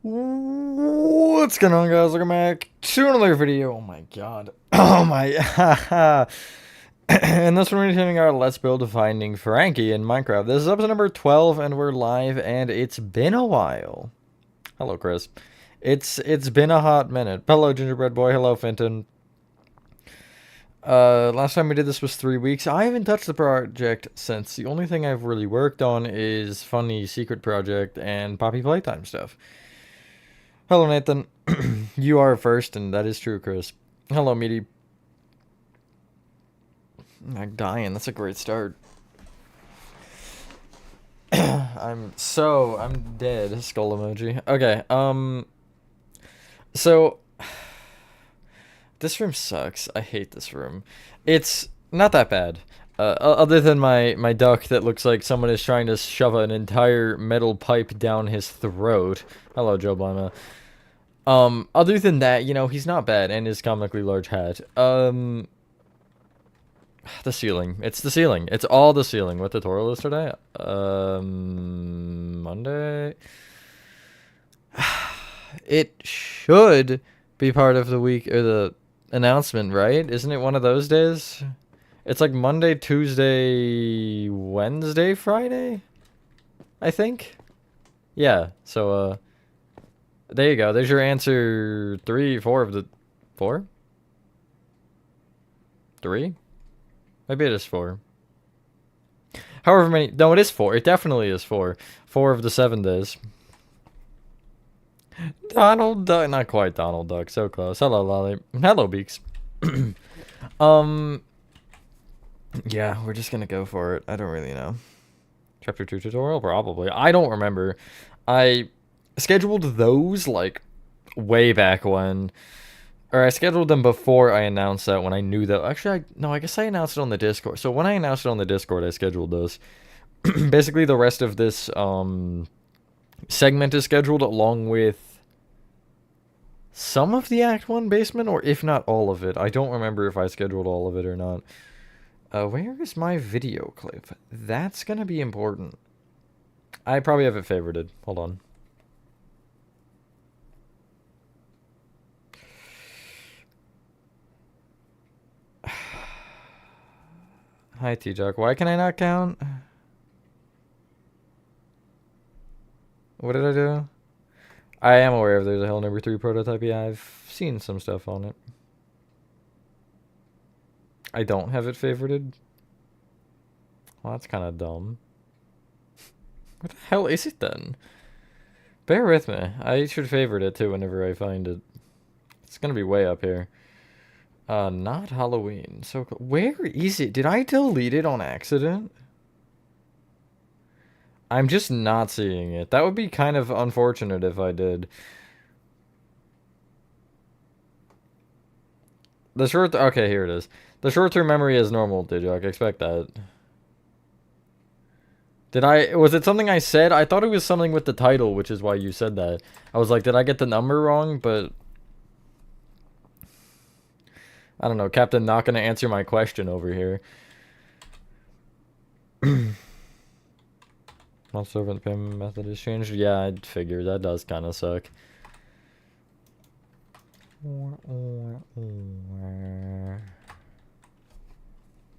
What's going on, guys? Welcome back to another video. Oh my god. Oh my. And this one we're continuing our Let's Build Finding Frankie in Minecraft. This is episode number 12 and we're live and it's been a while. Hello, Chris. It's been a hot minute. Hello, Gingerbread Boy. Hello, Fenton. Last time we did this was 3 weeks. I haven't touched the project since. The only thing I've really worked on is funny secret project and Poppy Playtime stuff. Hello, Nathan. You are first, and that is true, Chris. Hello, Meaty. I'm dying. That's a great start. I'm dead. Skull emoji. Okay, so this room sucks. I hate this room. It's not that bad. Other than my duck that looks like someone is trying to shove an entire metal pipe down his throat. Hello, Joe Blima. Other than that, you know, he's not bad, and his comically large hat. The ceiling. It's the ceiling. It's all the ceiling. What tutorial is today? Monday? It should be part of the week, or the announcement, right? Isn't it one of those days? It's like Monday, Tuesday, Wednesday, Friday? I think? Yeah, so, there you go. There's your answer. 4 of the... 4? 3? Maybe it is 4. However many... No, it is 4. It definitely is 4. 4 of the 7 days. Donald Duck. Not quite Donald Duck. So close. Hello, Lolly. Hello, Beaks. Yeah, we're just gonna go for it. I don't really know. Chapter 2 tutorial? Probably. I don't remember. I scheduled those, like, way back when. Or I scheduled them before I announced that, when I knew that. Actually, no, I guess I announced it on the Discord. So when I announced it on the Discord, I scheduled those. Basically, the rest of this segment is scheduled along with some of the Act 1 basement, or if not all of it. I don't remember if I scheduled all of it or not. Where is my video clip? That's gonna be important. I probably have it favorited. Hold on. Hi, T-Jock. Why can I not count? What did I do? I am aware of there's a Hell number 3 prototype. Yeah, I've seen some stuff on it. I don't have it favorited. Well, that's kind of dumb. What the hell is it then? Bear with me. I should favorite it too whenever I find it. It's gonna be way up here. Not Halloween. So, where is it? Did I delete it on accident? I'm just not seeing it. That would be kind of unfortunate if I did. Okay, here it is. The short-term memory is normal, Dijock. Expect that. Was it something I said? I thought it was something with the title, which is why you said that. I was like, did I get the number wrong? But I don't know, Captain not gonna answer my question over here. Not servant payment method is changed. Yeah, I'd figure that does kind of suck.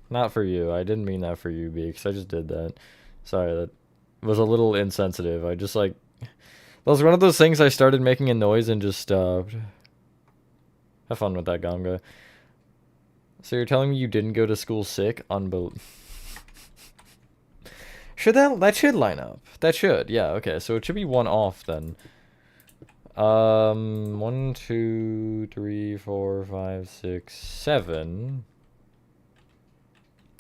Not for you. I didn't mean that for you, Beaks. I just did that. Sorry, that was a little insensitive. I just like... That was one of those things I started making a noise and just stopped. Have fun with that, Gonga. So you're telling me you didn't go to school sick? Unbelievable. That should line up. That should, yeah, okay. So it should be 1 off then. 1, 2, 3, 4, 5, 6, 7.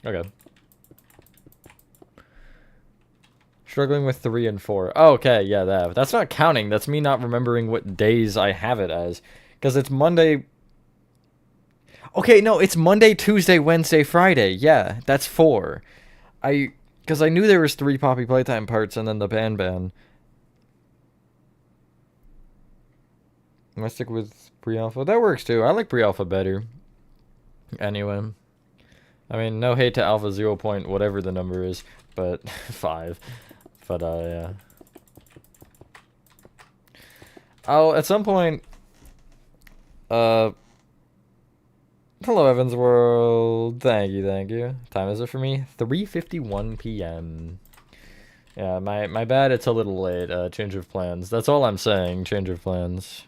Okay. Struggling with 3 and 4. Oh, okay, yeah, that's not counting. That's me not remembering what days I have it as. Because it's Monday... Okay, no, it's Monday, Tuesday, Wednesday, Friday. Yeah, that's 4. Because I knew there was 3 Poppy Playtime parts and then the Ban. Am I stick with pre-alpha? That works too. I like pre-alpha better. Anyway. I mean, no hate to alpha 0. Whatever the number is, but 5. But, yeah. I'll at some point. Uh, hello, Evans World. Thank you, thank you. Time is it for me? 3:51 p.m. Yeah, my bad. It's a little late. Change of plans. That's all I'm saying. Change of plans.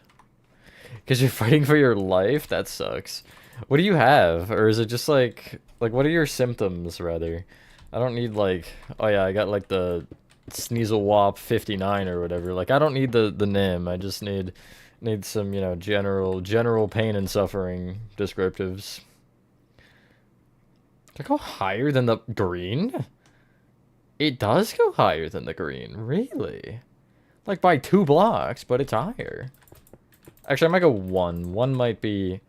Because you're fighting for your life. That sucks. What do you have, or is it just like what are your symptoms rather? I don't need like, oh yeah, I got like the Sneasel Wop 59 or whatever. Like I don't need the NIM. I just need some, you know, general pain and suffering descriptives. Does it go higher than the green? It does go higher than the green, really? Like by 2 blocks, but it's higher. Actually, I might go 1. 1 might be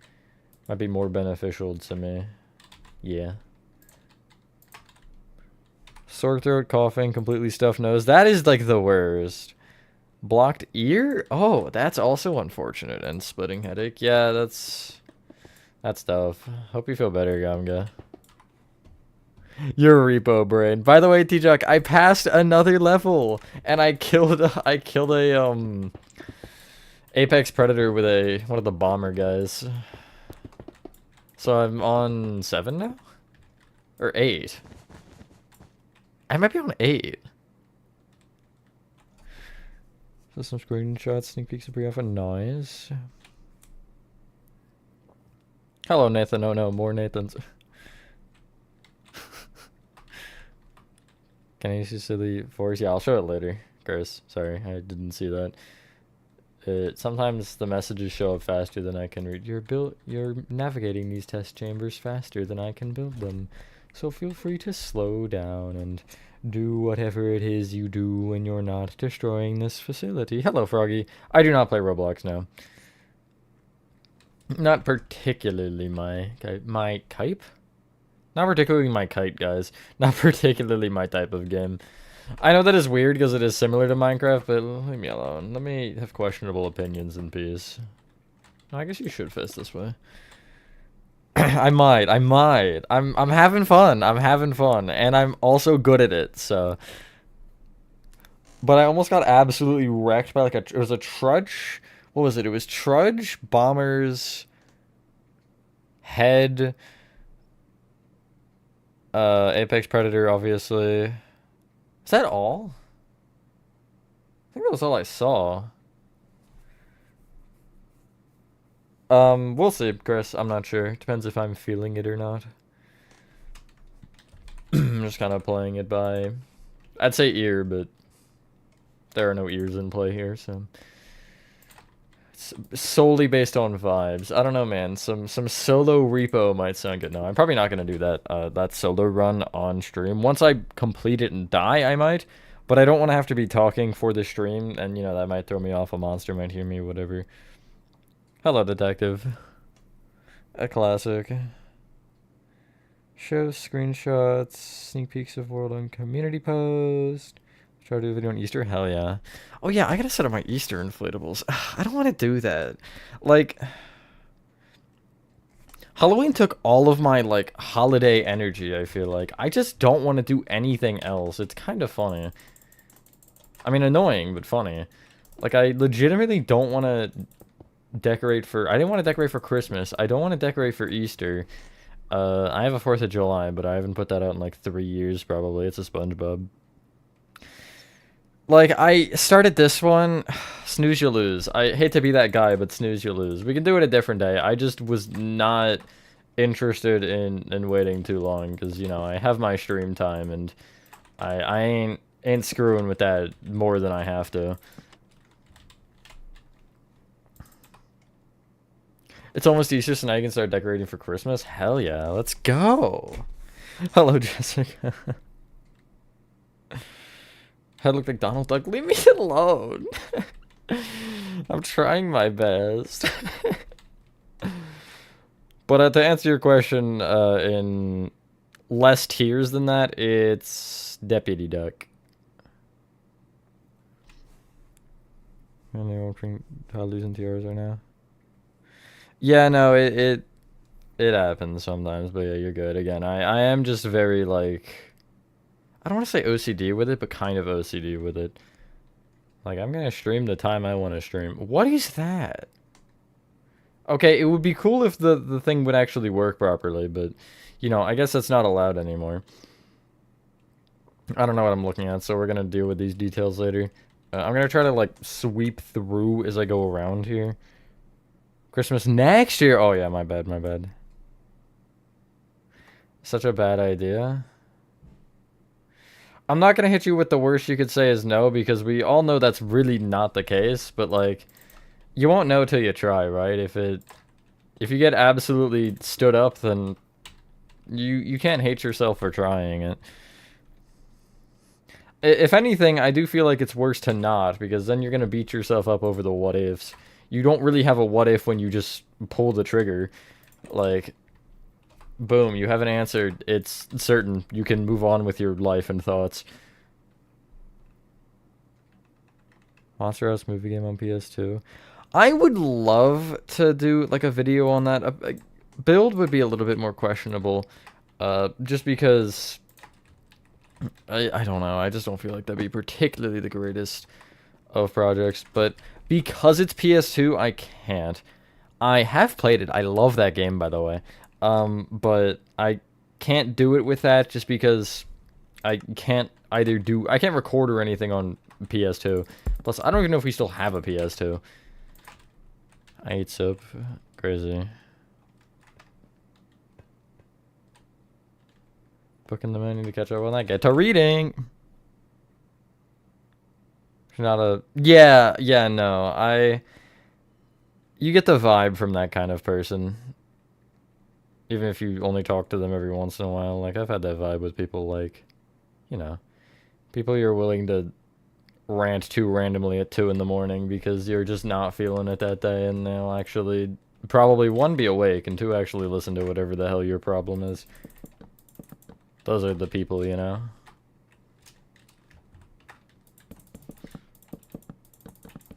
more beneficial to me. Yeah. Sore throat, coughing, completely stuffed nose. That is like the worst. Blocked ear? Oh, that's also unfortunate. And splitting headache. Yeah, that's tough. Hope you feel better, Gamga. Your repo brain. By the way, T-Jock, I passed another level and I killed a Apex Predator with one of the bomber guys. So I'm on 7 now? Or 8. I might be on 8. So some screenshots, sneak peeks of pre-alpha noise. Hello, Nathan. Oh no, more Nathans. Can I see the force? Yeah, I'll show it later. Chris, sorry, I didn't see that. Sometimes the messages show up faster than I can read. You're navigating these test chambers faster than I can build them. So feel free to slow down and do whatever it is you do when you're not destroying this facility. Hello, Froggy. I do not play Roblox now. Not particularly my type? Not particularly my kite, guys. Not particularly my type of game. I know that is weird because it is similar to Minecraft, but leave me alone. Let me have questionable opinions in peace. I guess you should fist this way. I might. I'm having fun. I'm having fun. And I'm also good at it, so. But I almost got absolutely wrecked by it was a Trudge. What was it? It was Trudge, Bombers, Head, Apex Predator, obviously. Is that all? I think that was all I saw. We'll see, Chris. I'm not sure. Depends if I'm feeling it or not. I'm just kind of playing it by, I'd say ear, but there are no ears in play here, so it's solely based on vibes. I don't know, man. Some solo repo might sound good. No, I'm probably not gonna do that solo run on stream. Once I complete it and die, I might, but I don't want to have to be talking for the stream, and you know that might throw me off. A monster might hear me, whatever. Hello, detective. A classic. Show screenshots, sneak peeks of world on community post. Try to do a video on Easter? Hell yeah. Oh yeah, I gotta set up my Easter inflatables. I don't want to do that. Like, Halloween took all of my, like, holiday energy, I feel like. I just don't want to do anything else. It's kind of funny. I mean, annoying, but funny. Like, I legitimately don't want to decorate for... I didn't want to decorate for Christmas. I don't want to decorate for Easter. I have a 4th of July, but I haven't put that out in, like, 3 years, probably. It's a SpongeBob. Like, I started this one, snooze you lose. I hate to be that guy, but snooze you lose. We can do it a different day. I just was not interested in waiting too long, because, you know, I have my stream time, and I ain't screwing with that more than I have to. It's almost Easter, so now you can start decorating for Christmas? Hell yeah, let's go! Hello, Jessica. Head looked like Donald Duck. Leave me alone. I'm trying my best. But to answer your question, in less tiers than that, it's Deputy Duck. And they're opening toddlers and tiaras right now. Yeah, no, it happens sometimes, but yeah, you're good. Again, I am just very, like... I don't want to say OCD with it, but kind of OCD with it. Like, I'm gonna stream the time I want to stream. What is that? Okay, it would be cool if the thing would actually work properly, but, you know, I guess that's not allowed anymore. I don't know what I'm looking at, so we're gonna deal with these details later. I'm gonna try to, like, sweep through as I go around here. Christmas next year! Oh, yeah, my bad, my bad. Such a bad idea. I'm not gonna hit you with the worst you could say is no, because we all know that's really not the case, but, like, you won't know till you try, right? If you get absolutely stood up, then you can't hate yourself for trying it. If anything, I do feel like it's worse to not, because then you're gonna beat yourself up over the what ifs. You don't really have a what if when you just pull the trigger. Like, boom, you have an answer. It's certain. You can move on with your life and thoughts. Monster House movie game on PS2. I would love to do like a video on that. Build would be a little bit more questionable, just because I don't know. I just don't feel like that'd be particularly the greatest of projects. But because it's PS2, I can't. I have played it. I love that game, by the way. But I can't do it with that just because I can't I can't record or anything on PS2. Plus, I don't even know if we still have a PS2. I eat soup. Crazy. Booking the menu to catch up on that. Get to reading. Not a... Yeah, no. You get the vibe from that kind of person. Even if you only talk to them every once in a while. Like, I've had that vibe with people like, you know, people you're willing to rant to randomly at 2 in the morning because you're just not feeling it that day, and they'll actually probably, 1, be awake, and 2, actually listen to whatever the hell your problem is. Those are the people, you know?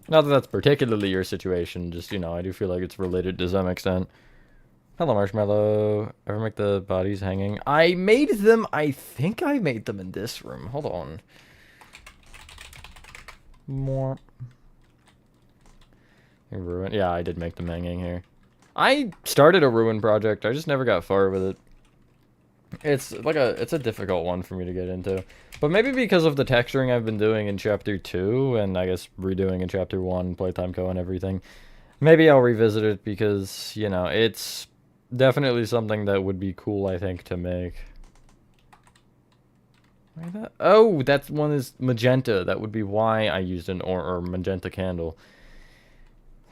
Not that that's particularly your situation, just, you know, I do feel like it's related to some extent. Hello, Marshmallow. Ever make the bodies hanging? I made them, I think I made them in this room. Hold on. More. Ruin. Yeah, I did make them hanging here. I started a ruin project. I just never got far with it. It's a difficult one for me to get into. But maybe because of the texturing I've been doing in chapter 2 and I guess redoing in chapter 1, playtime co and everything. Maybe I'll revisit it because, you know, it's definitely something that would be cool, I think, to make. Oh, that one is magenta. That would be why I used an or magenta candle.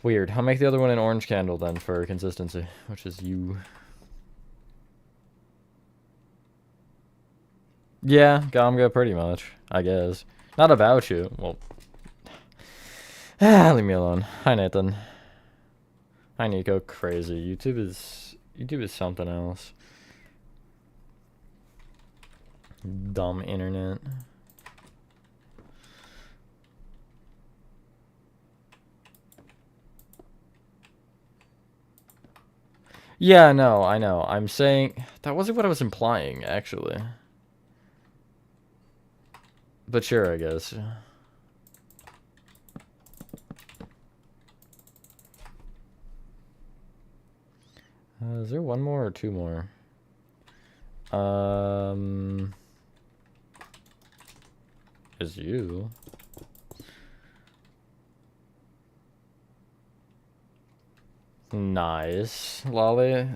Weird. I'll make the other one an orange candle then for consistency, which is you. Yeah, Gamga, pretty much, I guess. Not about you. Well, leave me alone. Hi, Nathan. Hi, Nico. Crazy. YouTube is something else. Dumb internet. Yeah, no, I know. I'm saying that wasn't what I was implying, actually. But sure, I guess. Is there one more or 2 more? Is you. Nice, Lolly.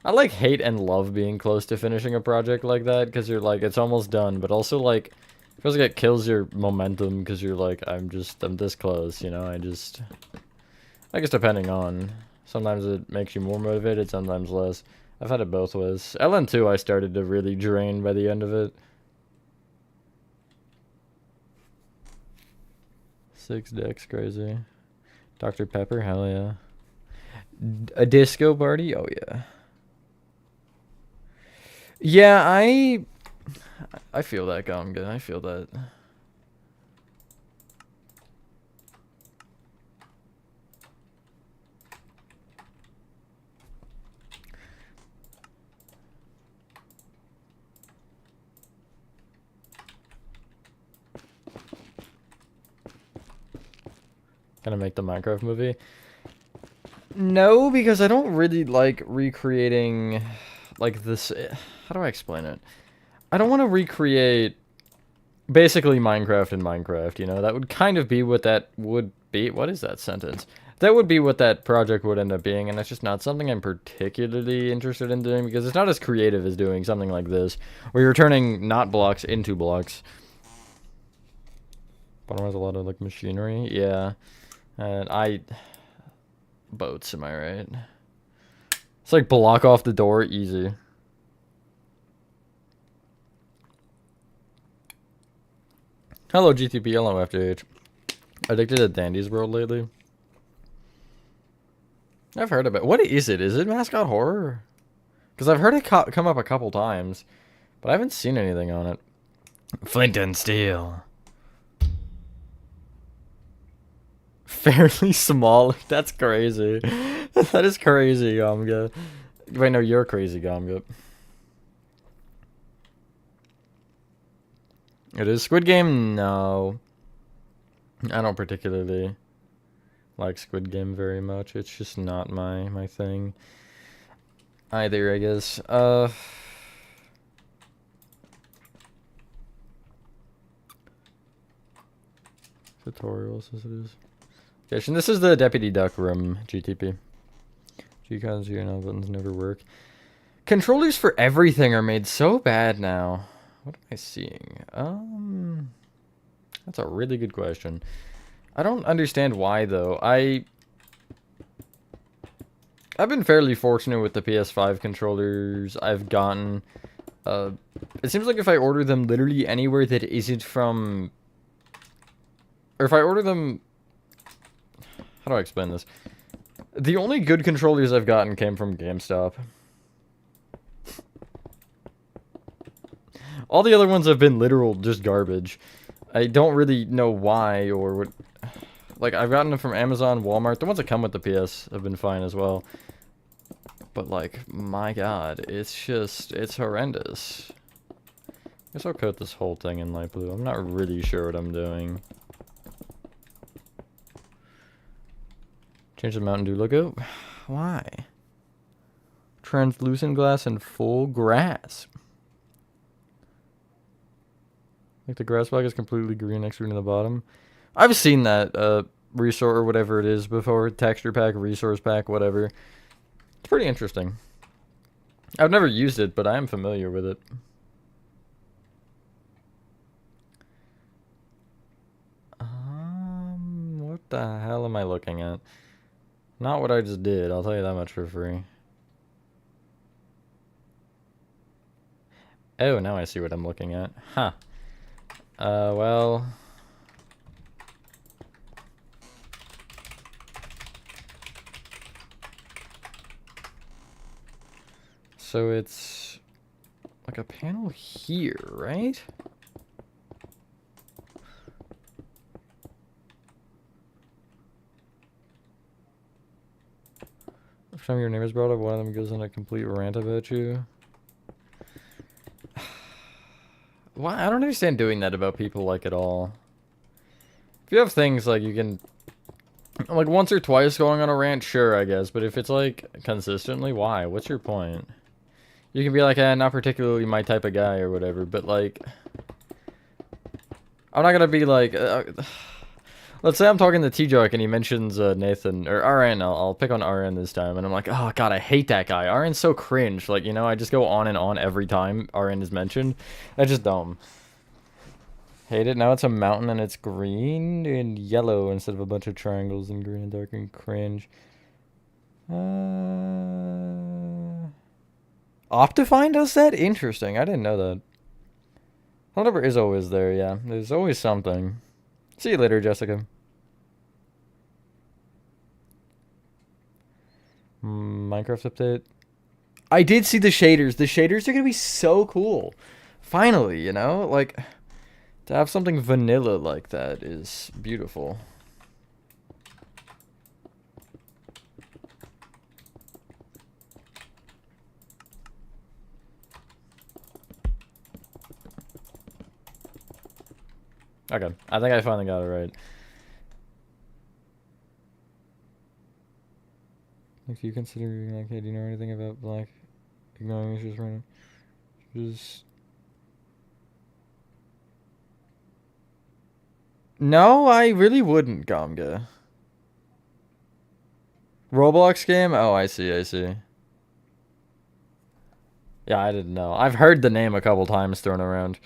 I like hate and love being close to finishing a project like that because you're like it's almost done, but also like it feels like it kills your momentum because you're like I'm this close, you know. I guess depending on, sometimes it makes you more motivated, sometimes less. I've had it both ways. LN2 I started to really drain by the end of it. 6 decks, crazy. Dr. Pepper, hell yeah. A disco party? Oh yeah. Yeah, I feel that, Gonga. I feel that. Gonna make the Minecraft movie? No, because I don't really like recreating, like, this. How do I explain it? I don't want to recreate basically Minecraft in Minecraft, you know? That would kind of be what that would be. What is that sentence? That would be what that project would end up being, and that's just not something I'm particularly interested in doing, because it's not as creative as doing something like this, where you're turning not blocks into blocks. Bottom has a lot of, like, machinery. Yeah. And boats, am I right? It's like block off the door, easy. Hello, GTP. Hello, FJH. Addicted to Dandy's World lately? I've heard of it. What is it? Is it Mascot Horror? Because I've heard it come up a couple times, but I haven't seen anything on it. Flint and Steel. Fairly small. That's crazy. That is crazy, Gomga. Wait, no, you're crazy, Gomga. It is Squid Game? No. I don't particularly like Squid Game very much. It's just not my thing. Either, I guess. Tutorials as it is. Okay, so this is the Deputy Duck room, GTP. G-cons here now, buttons never work. Controllers for everything are made so bad now. What am I seeing? That's a really good question. I don't understand why, though. I've been fairly fortunate with the PS5 controllers I've gotten. It seems like if I order them literally anywhere that isn't from... Or if I order them... How do I explain this? The only good controllers I've gotten came from GameStop. All the other ones have been literal just garbage. I don't really know why or what... Like, I've gotten them from Amazon, Walmart. The ones that come with the PS have been fine as well. But, like, my god, it's just... It's horrendous. I guess I'll coat this whole thing in light blue. I'm not really sure what I'm doing. Change the Mountain Dew logo? Why? Translucent glass and full grass. Like the grass block is completely green next to it in the bottom. I've seen that resource or whatever it is before. Texture pack, resource pack, whatever. It's pretty interesting. I've never used it, but I am familiar with it. What the hell am I looking at? Not what I just did, I'll tell you that much for free. Oh, now I see what I'm looking at. Huh. Well... So it's... like a panel here, right? Every time your name is brought up, one of them goes on a complete rant about you. Why? I don't understand doing that about people, like, at all. If you have things, like, you can... Like, once or twice going on a rant, sure, I guess. But if it's, like, consistently, why? What's your point? You can be like, not particularly my type of guy or whatever, but, like... I'm not gonna be like... let's say I'm talking to T-Jock and he mentions Nathan, or RN, I'll pick on RN this time, and I'm like, oh god, I hate that guy. RN's so cringe. Like, you know, I just go on and on every time RN is mentioned. That's just dumb. Hate it. Now it's a mountain and it's green and yellow instead of a bunch of triangles and green and dark and cringe. Optifine does that? Interesting. I didn't know that. Whatever is always there, yeah. There's always something. See you later, Jessica. Minecraft update. I did see the shaders. The shaders are gonna be so cool. Finally, you know? Like, to have something vanilla like that is beautiful. Okay, I think I finally got it right. Like, do you consider, like, hey, do you know anything about black ignoring issues right now? Just... No, I really wouldn't, Gomga. Roblox game? Oh, I see, I see. Yeah, I didn't know. I've heard the name a couple times thrown around.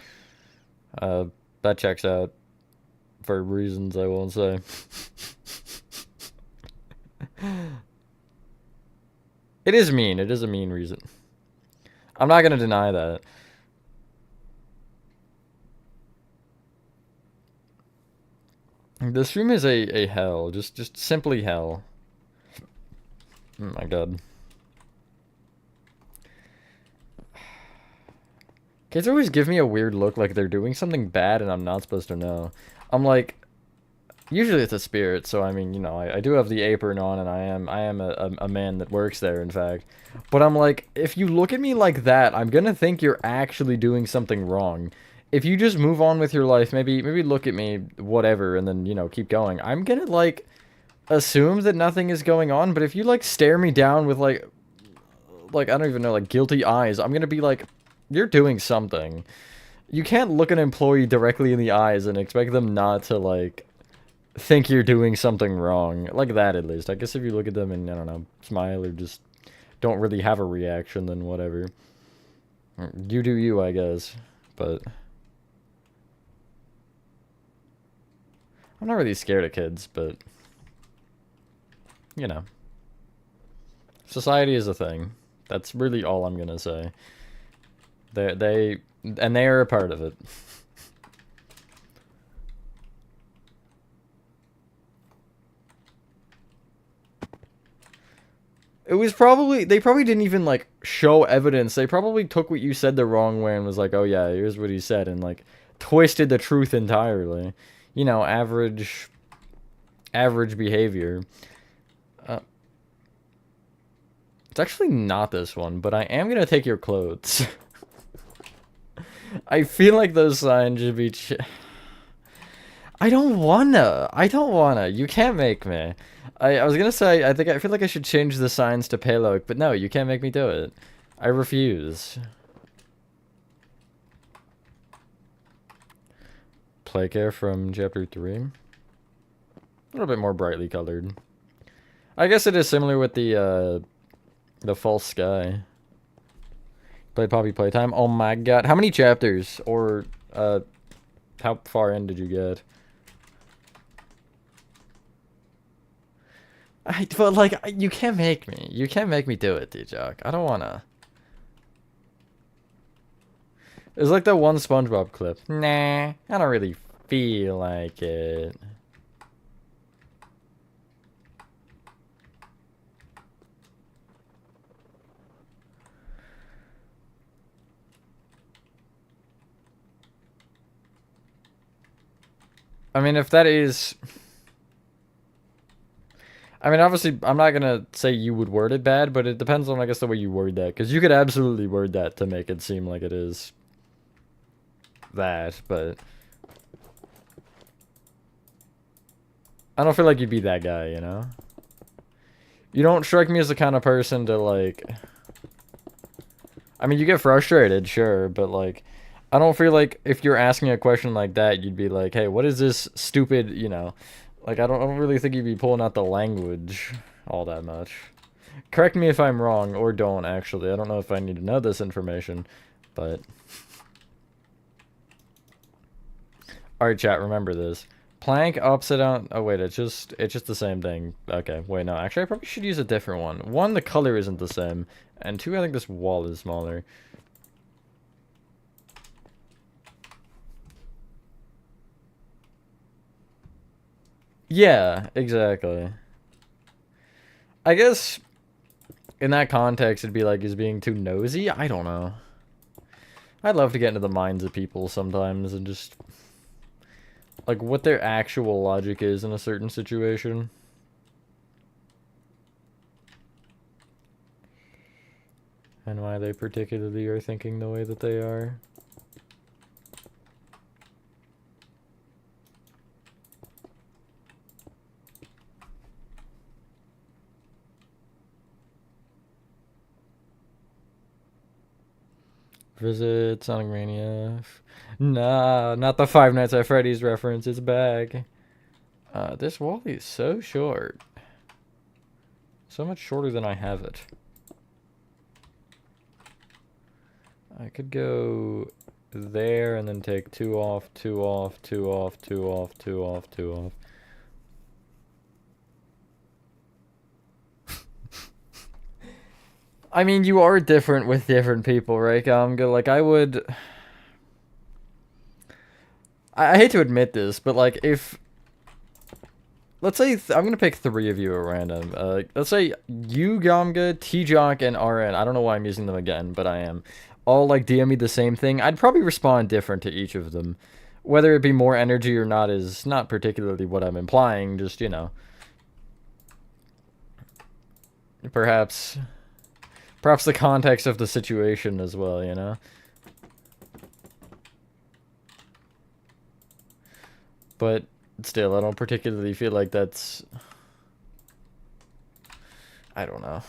That checks out for reasons I won't say. It is mean. It is a mean reason. I'm not gonna deny that. The stream is a hell. Just simply hell. Oh my god. Kids always give me a weird look like they're doing something bad and I'm not supposed to know. I'm like, usually it's a spirit, so I mean, you know, I do have the apron on and I am a man that works there, in fact. But I'm like, if you look at me like that, I'm gonna think you're actually doing something wrong. If you just move on with your life, maybe look at me, whatever, and then, you know, keep going. I'm gonna, like, assume that nothing is going on, but if you, like, stare me down with, like, I don't even know, like, guilty eyes, I'm gonna be like, you're doing something. You can't look an employee directly in the eyes and expect them not to, like, think you're doing something wrong. Like that, at least. I guess if you look at them and, I don't know, smile or just don't really have a reaction, then whatever. You do you, I guess. But I'm not really scared of kids, but, you know. Society is a thing. That's really all I'm gonna say. They are a part of it. It was probably, they probably didn't even, like, show evidence. They probably took what you said the wrong way and was like, oh yeah, here's what he said, and, like, twisted the truth entirely. You know, average behavior. It's actually not this one, but I am gonna take your clothes. I feel like those signs should be I don't wanna. You can't make me. I was gonna say, I feel like I should change the signs to Palok, but no, you can't make me do it. I refuse. Playcare from chapter 3. A little bit more brightly colored. I guess it is similar with the false sky. Play Poppy Playtime. Oh my god. How many chapters? Or, how far in did you get? But, like, you can't make me. You can't make me do it, D-Jock. I don't wanna. It's like that one SpongeBob clip. Nah, I don't really feel like it. I mean, if that is... I mean, obviously, I'm not gonna say you would word it bad, but it depends on, I guess, the way you word that. Because you could absolutely word that to make it seem like it is that, but... I don't feel like you'd be that guy, you know? You don't strike me as the kind of person to, like... I mean, you get frustrated, sure, but, like... I don't feel like if you're asking a question like that, you'd be like, hey, what is this stupid, you know... Like, I don't really think you'd be pulling out the language all that much. Correct me if I'm wrong, or don't, actually. I don't know if I need to know this information, but... Alright, chat, remember this. Plank, upside down... Oh, wait, it's just the same thing. Okay, wait, no, actually, I probably should use a different one. One, the color isn't the same, and two, I think this wall is smaller. Yeah, exactly. I guess in that context, it'd be like, is being too nosy? I don't know. I'd love to get into the minds of people sometimes and just, like, what their actual logic is in a certain situation. And why they particularly are thinking the way that they are. Visit Sonic Mania. Nah, not the Five Nights at Freddy's reference. It's back. This Wally is so short. So much shorter than I have it. I could go there and then take 2 off, 2 off, 2 off, 2 off, 2 off, 2 off. I mean, you are different with different people, right, Gamga? Like, I would... I hate to admit this, but, like, if... Let's say I'm going to pick 3 of you at random. Let's say you, Gamga, T-Jock, and RN. I don't know why I'm using them again, but I am. All, like, DM me the same thing. I'd probably respond different to each of them. Whether it be more energy or not is not particularly what I'm implying, just, you know. Perhaps the context of the situation as well, you know? But still, I don't particularly feel like that's... I don't know.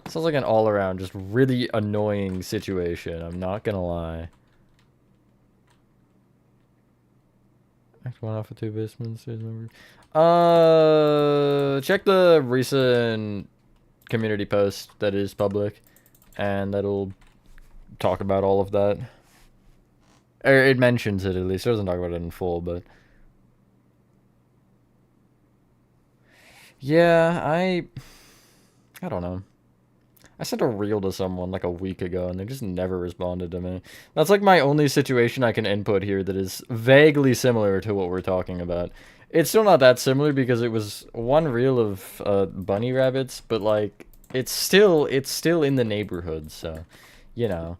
Sounds like an all-around, just really annoying situation, I'm not gonna lie. Act 1 off of 2 basements. Check the recent community post that is public, and that'll talk about all of that. Or it mentions it at least. It doesn't talk about it in full, but yeah, I don't know. I sent a reel to someone like a week ago, and they just never responded to me. That's like my only situation I can input here that is vaguely similar to what we're talking about. It's still not that similar because it was one reel of bunny rabbits, but like it's still in the neighborhood, so you know.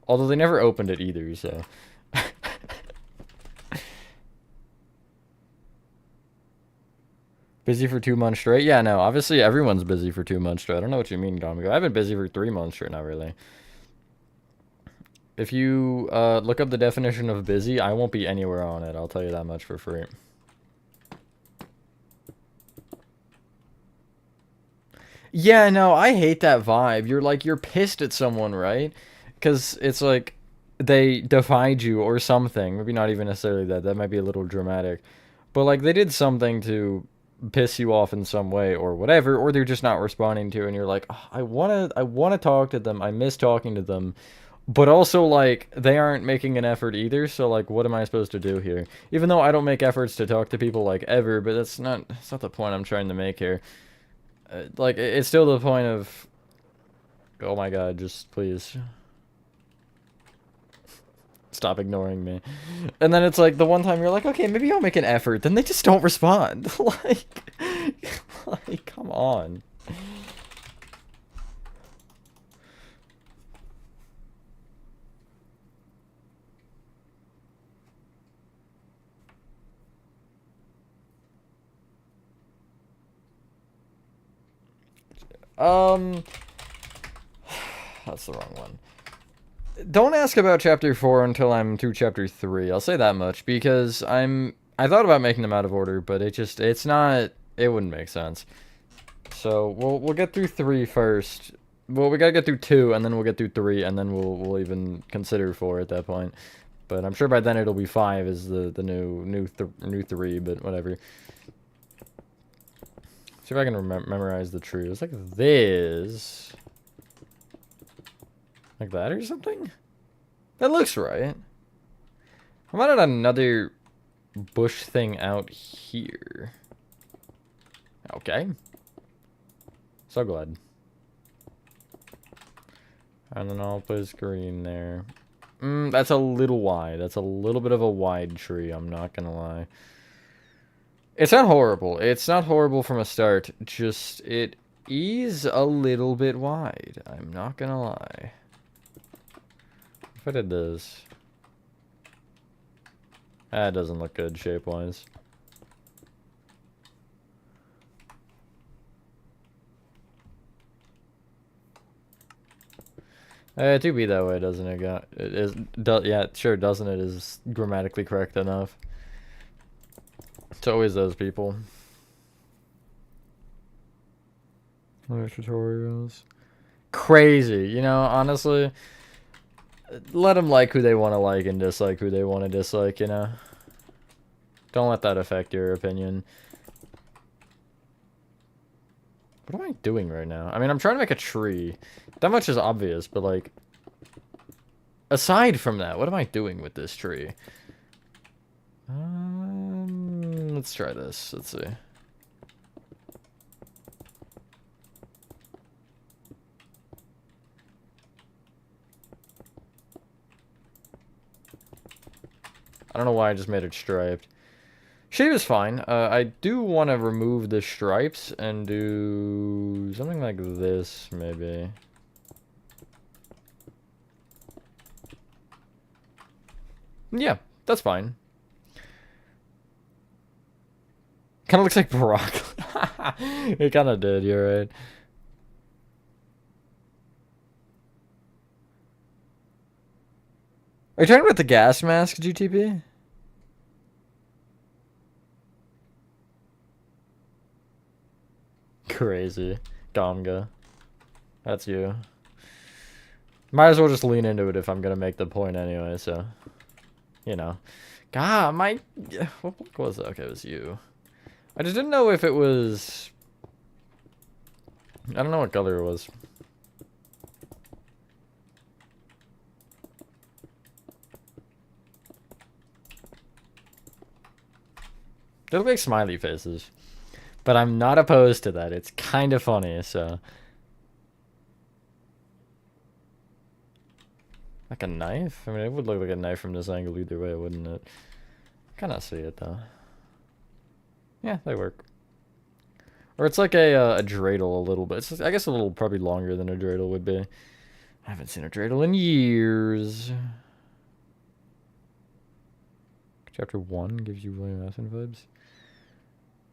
Although they never opened it either, so. Busy for 2 months straight? Yeah, no, obviously everyone's busy for 2 months straight. I don't know what you mean, Gomigo. I've been busy for 3 months straight now, really. If you look up the definition of busy, I won't be anywhere on it. I'll tell you that much for free. Yeah, no, I hate that vibe. You're pissed at someone, right? Because it's like they defied you or something. Maybe not even necessarily that. That might be a little dramatic. But like they did something to piss you off in some way or whatever, or they're just not responding to, and you're like, "Oh, I wanna talk to them. I miss talking to them." But also like they aren't making an effort either, so like what am I supposed to do here? Even though I don't make efforts to talk to people like ever, but that's not the point I'm trying to make here. Like it's still the point of, oh my god, just please stop ignoring me. And then it's like the one time you're like, okay, maybe I'll make an effort. Then they just don't respond. like, come on. Um, that's the wrong one. Don't ask about chapter 4 until I'm through chapter 3. I'll say that much because I thought about making them out of order, but it's not, it wouldn't make sense. So we'll get through 3 first. Well, we gotta get through 2, and then we'll get through 3, and then we'll even consider 4 at that point. But I'm sure by then it'll be 5 is the new 3, but whatever. See if I can memorize the tree. It's like this. Like that or something? That looks right. I'm at another bush thing out here. Okay. So glad. And then I'll put a screen there. That's a little wide. That's a little bit of a wide tree, I'm not gonna lie. It's not horrible. It's not horrible from a start. Just, it is a little bit wide. I'm not gonna lie. If I did this... That doesn't look good shape-wise. It do be that way, doesn't it? It is, yeah, sure, doesn't it? Is grammatically correct enough. It's always those people. Tutorials. crazy. You know, honestly, let them like who they want to like and dislike who they want to dislike, you know? Don't let that affect your opinion. What am I doing right now? I mean, I'm trying to make a tree. That much is obvious, but like, aside from that, what am I doing with this tree? Let's try this. Let's see. I don't know why I just made it striped. Shape is fine. I do want to remove the stripes and do something like this, maybe. Yeah, that's fine. Kind of looks like broccoli. It kind of did, you're right. Are you talking about the gas mask, GTP? Crazy. Gonga. That's you. Might as well just lean into it if I'm gonna make the point anyway, so. You know. God, my... What block was it? Okay, it was you. I just didn't know if it was... I don't know what color it was. They look like smiley faces. But I'm not opposed to that. It's kind of funny, so... Like a knife? I mean, it would look like a knife from this angle either way, wouldn't it? Kind of see it, though. Yeah, they work. Or it's like a dreidel a little bit. It's, I guess a little probably longer than a dreidel would be. I haven't seen a dreidel in years. Chapter 1 gives you William Afton vibes.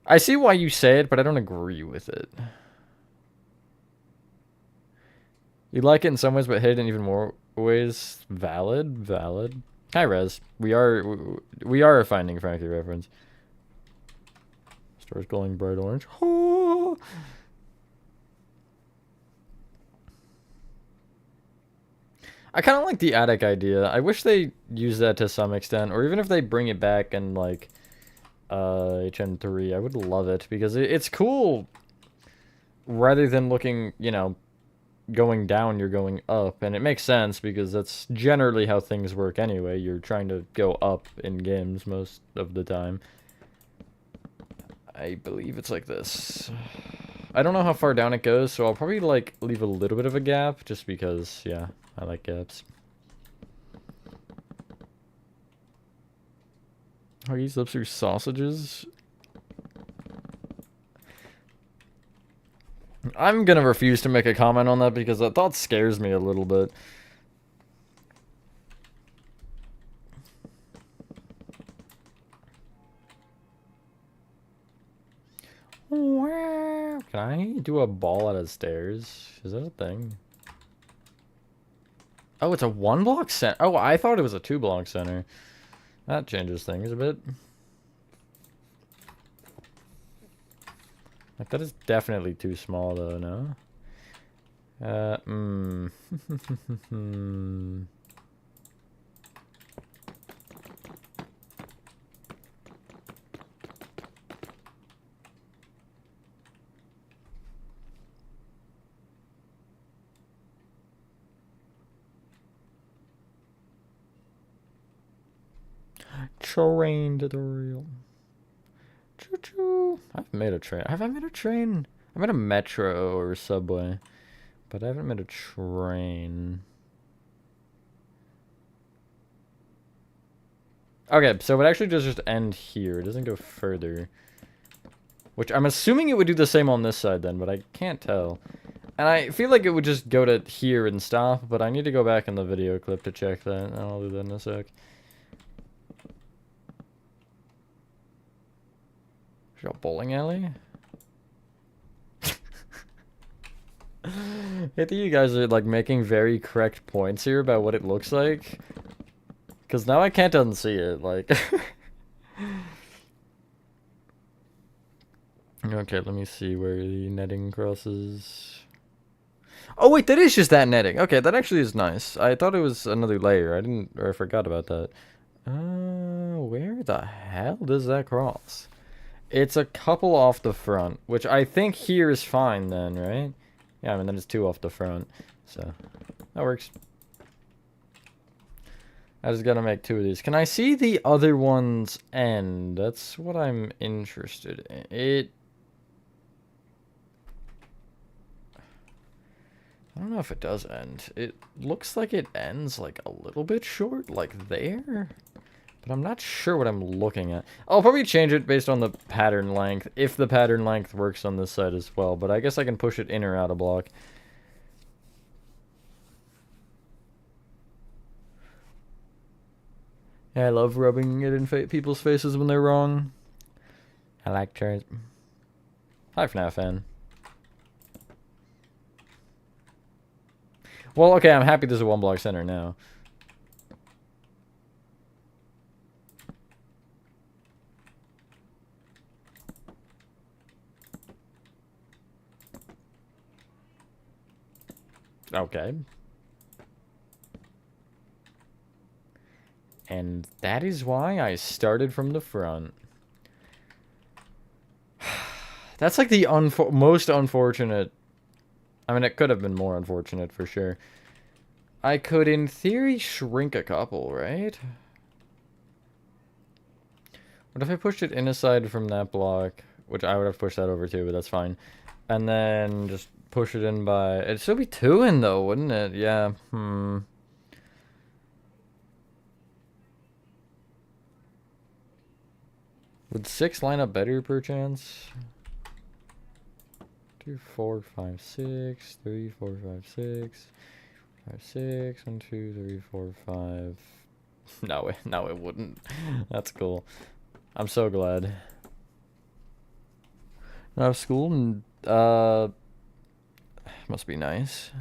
I see why you say it, but I don't agree with it. You like it in some ways, but hate it in even more ways. Valid, valid. Hi, Rez. We are a Finding Frankie reference. Stars glowing bright orange. Oh. I kind of like the attic idea. I wish they use that to some extent, or even if they bring it back in like HN3, I would love it because it's cool. Rather than looking, you know, going down, you're going up, and it makes sense because that's generally how things work anyway. You're trying to go up in games most of the time. I believe it's like this. I don't know how far down it goes, so I'll probably like leave a little bit of a gap just because, yeah, I like gaps. Huggies lips through sausages. I'm gonna refuse to make a comment on that because that thought scares me a little bit. Can I do a ball out of stairs? Is that a thing? Oh, it's a 1-block center. Oh, I thought it was a 2-block center. That changes things a bit. Like, that is definitely too small, though, no? Train tutorial. Choo-choo. I've made a train. Have I made a train? I made a metro or subway, but I haven't made a train. Okay, so it actually does just end here. It doesn't go further. Which I'm assuming it would do the same on this side then, but I can't tell. And I feel like it would just go to here and stop, but I need to go back in the video clip to check that. I'll do that in a sec. Is there a bowling alley? I think you guys are like making very correct points here about what it looks like. Because now I can't unsee it, like... Okay, let me see where the netting crosses. Oh wait, that is just that netting. Okay, that actually is nice. I thought it was another layer. I forgot about that. Where the hell does that cross? It's a couple off the front, which I think here is fine then, right? Yeah, I mean, then it's 2 off the front, so that works. I just gotta make 2 of these. Can I see the other one's end? That's what I'm interested in. I don't know if it does end. It looks like it ends like a little bit short, like there. But I'm not sure what I'm looking at. I'll probably change it based on the pattern length, if the pattern length works on this side as well. But I guess I can push it in or out of block. Yeah, I love rubbing it in people's faces when they're wrong. I like trying. Hi, FNAF fan. Well, okay, I'm happy there's a 1 block center now. Okay. And that is why I started from the front. That's like the most unfortunate. I mean, it could have been more unfortunate for sure. I could, in theory, shrink a couple, right? What if I pushed it in aside from that block? Which I would have pushed that over too, but that's fine. And then just push it in by... It'd still be 2 in though, wouldn't it? Yeah, Would 6 line up better, perchance? 2, 4, 5, 6. 3, 4, 5, 6. 5, 6. 1, 2, 3, 4, 5. No, it wouldn't. That's cool. I'm so glad. Out of school and must be nice.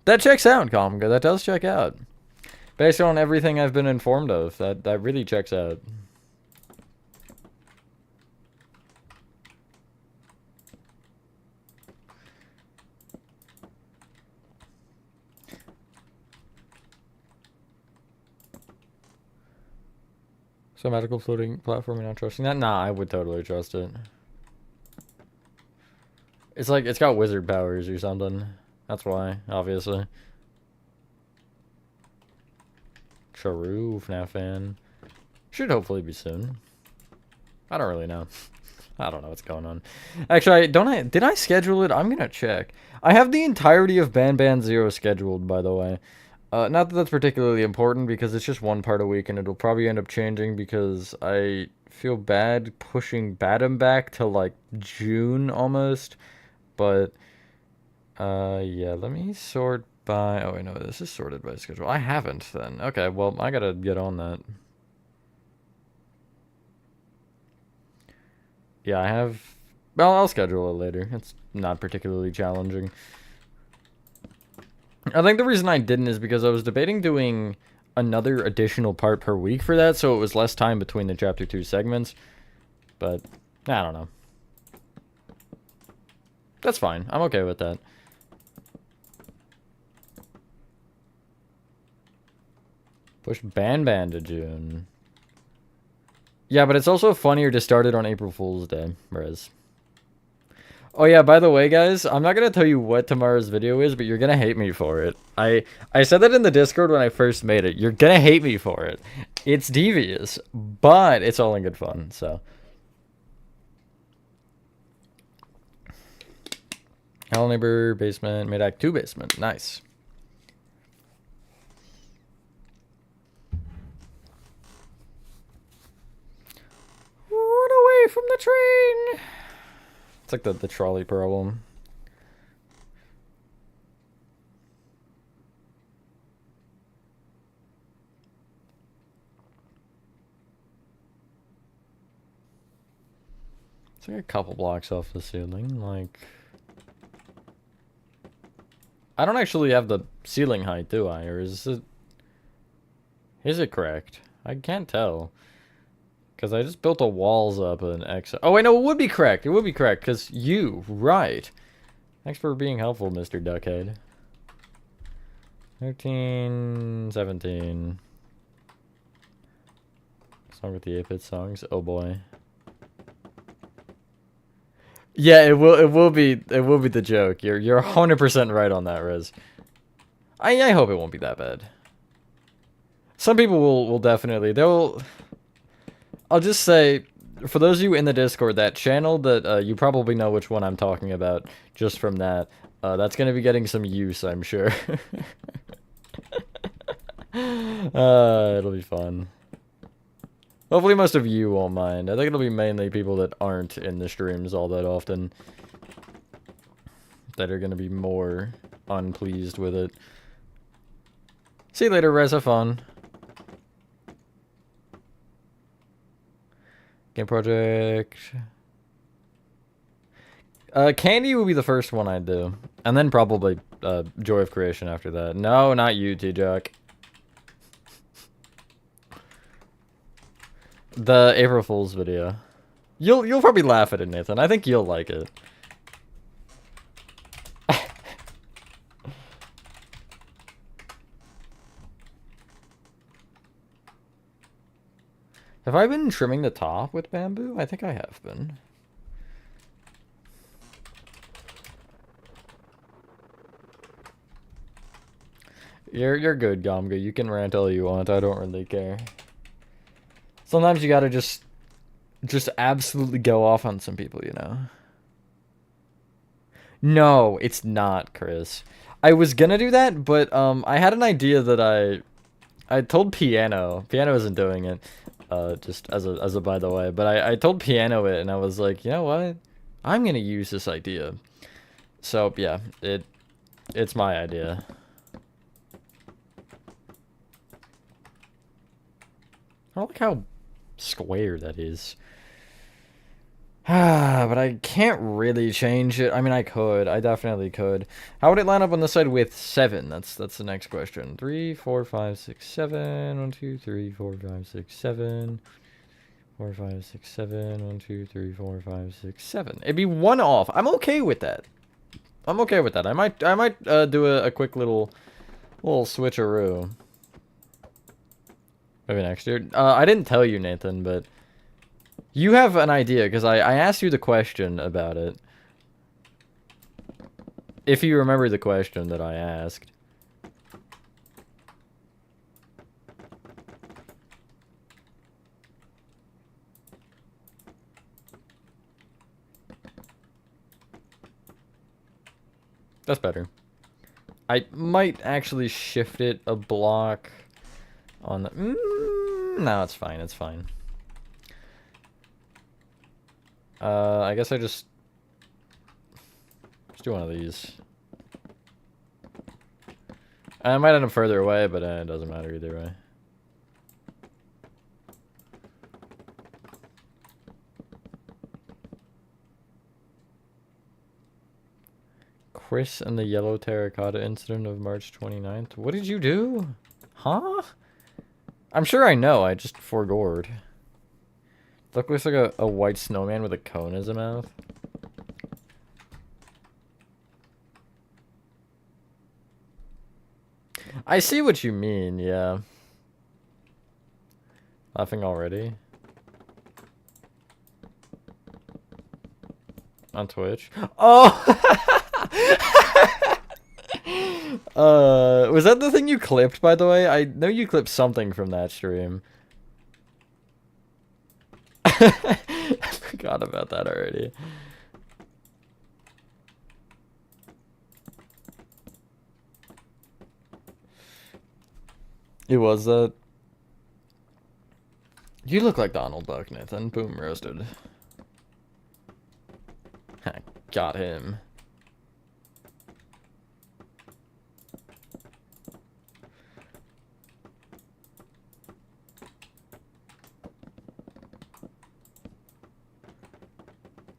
That checks out, Comga. That does check out. Based on everything I've been informed of, that really checks out. So magical floating platform, you're not trusting that? Nah, I would totally trust it. It's like, it's got wizard powers or something. That's why, obviously. Charu, FNAF fan. Should hopefully be soon. I don't really know. I don't know what's going on. Actually, did I schedule it? I'm gonna check. I have the entirety of Ban 0 scheduled, by the way. Not that that's particularly important, because it's just 1 part a week, and it'll probably end up changing, because I feel bad pushing Batum back to, like, June, almost. But, yeah, let me sort by... Oh, wait, no, this is sorted by schedule. I haven't, then. Okay, well, I gotta get on that. Yeah, I have... Well, I'll schedule it later. It's not particularly challenging. I think the reason I didn't is because I was debating doing another additional part per week for that, so it was less time between the Chapter 2 segments. But, I don't know. That's fine. I'm okay with that. Push Ban to June. Yeah, but it's also funnier to start it on April Fool's Day, Rez. Oh yeah, by the way, guys, I'm not gonna tell you what tomorrow's video is, but you're gonna hate me for it. I said that in the Discord when I first made it. You're gonna hate me for it. It's devious, but it's all in good fun, so. Hell Neighbor, basement, mid-act 2 basement. Nice. Run away from the train! It's like the trolley problem. It's like a couple blocks off the ceiling, like... I don't actually have the ceiling height, do I? Or is it... Is it correct? I can't tell. Because I just built a walls up an X. Oh, wait, no, it would be correct. It would be correct, because you, right. Thanks for being helpful, Mr. Duckhead. 13, 17. Song with the 8-bit songs. Oh boy. Yeah, it will be the joke. You're 100% right on that, Riz. I hope it won't be that bad. Some people will definitely I'll just say, for those of you in the Discord, that channel that you probably know which one I'm talking about just from that. That's gonna be getting some use, I'm sure. It'll be fun. Hopefully most of you won't mind. I think it'll be mainly people that aren't in the streams all that often that are gonna be more unpleased with it. See you later, Rez. Have fun. Game project. Candy will be the first one I do. And then probably Joy of Creation after that. No, not you, T-Jock. The April Fool's video. You'll probably laugh at it, Nathan. I think you'll like it. Have I been trimming the top with bamboo? I think I have been. You're good, Gomga. You can rant all you want. I don't really care. Sometimes you gotta just absolutely go off on some people, you know? No, it's not, Chris. I was gonna do that, but I had an idea that I told Piano. Piano isn't doing it, just as a by the way. But I told Piano it, and I was like, you know what? I'm gonna use this idea. So yeah, it's my idea. I don't like how square that is. But I can't really change it. I mean, I could. I definitely could. How would it line up on the side with 7? That's the next question. 3, 4, 5, 6, 7. 1, 2, 3, 4, 5, 6, 7. 4, 5, 6, 7. 1, 2, 3, 4, 5, 6, 7. It'd be 1 off. I'm okay with that. I'm okay with that. I might do a quick little switcheroo. Maybe next year. I didn't tell you, Nathan, but you have an idea, because I asked you the question about it. If you remember the question that I asked. That's better. I might actually shift it a block on the... no, it's fine, it's fine. I guess I just do one of these. I might end up further away, but it doesn't matter either way. Chris and the yellow terracotta incident of March 29th. What did you do? Huh? I'm sure I know, I just forgored. Look, looks like a white snowman with a cone as a mouth. I see what you mean, yeah. Laughing already? On Twitch? Oh! Was that the thing you clipped, by the way? I know you clipped something from that stream. I forgot about that already. It was that. You look like Donald Duck, Nathan. Boom, roasted. Got him.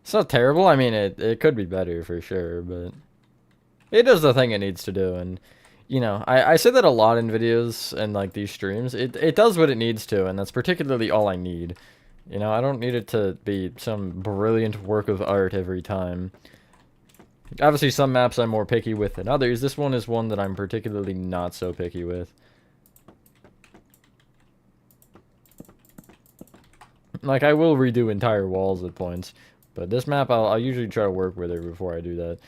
It's not terrible. I mean, it could be better for sure, but it does the thing it needs to do. And, you know, I say that a lot in videos and, like, these streams. It does what it needs to, and that's particularly all I need. You know, I don't need it to be some brilliant work of art every time. Obviously, some maps I'm more picky with than others. This one is one that I'm particularly not so picky with. Like, I will redo entire walls at points, but this map, I'll usually try to work with it before I do that.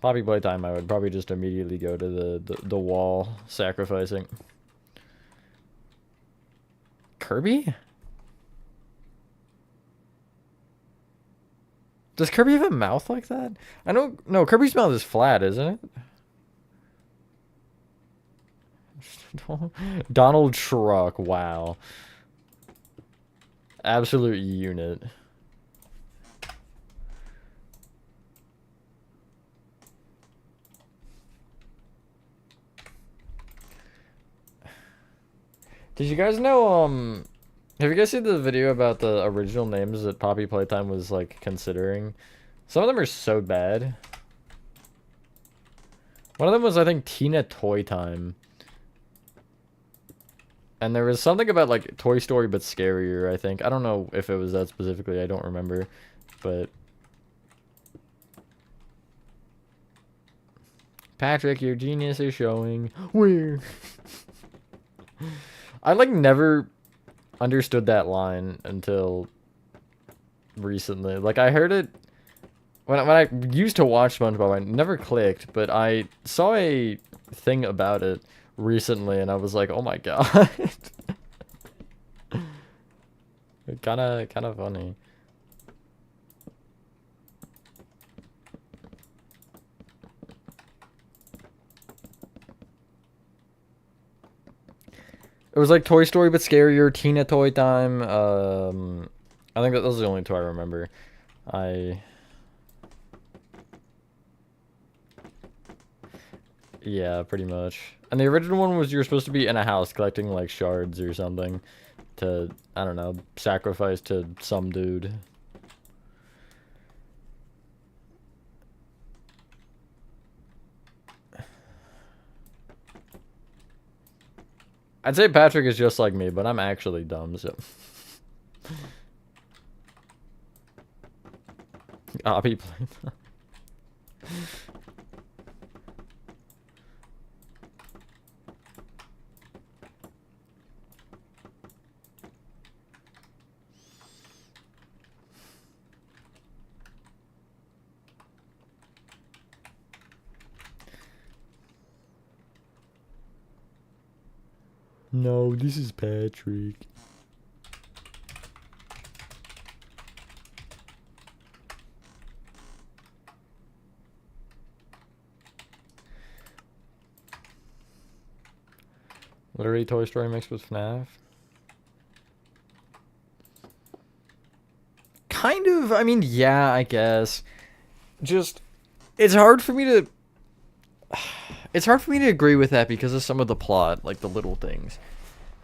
Poppy Playtime, I would probably just immediately go to the wall sacrificing. Kirby? Does Kirby have a mouth like that? I know, no, Kirby's mouth is flat, isn't it? Donald Truck, wow. Absolute unit. Did you guys know, have you guys seen the video about the original names that Poppy Playtime was, like, considering? Some of them are so bad. One of them was, I think, Tina Toy Time. And there was something about, like, Toy Story but scarier, I think. I don't know if it was that specifically, I don't remember. But... Patrick, your genius is showing. Where? I, like, never understood that line until recently. Like, I heard it when I used to watch SpongeBob. I never clicked, but I saw a thing about it recently, and I was like, "Oh my god!" kind of funny. It was like Toy Story but scarier, Tina Toy Time. I think that those are the only two I remember. Yeah, pretty much. And the original one was you were supposed to be in a house collecting like shards or something to, I don't know, sacrifice to some dude. I'd say Patrick is just like me, but I'm actually dumb, so. Obby played that. No, this is Patrick. Literally Toy Story mixed with FNAF. Kind of, I mean, yeah, I guess. Just, it's hard for me to... It's hard for me to agree with that because of some of the plot, like the little things.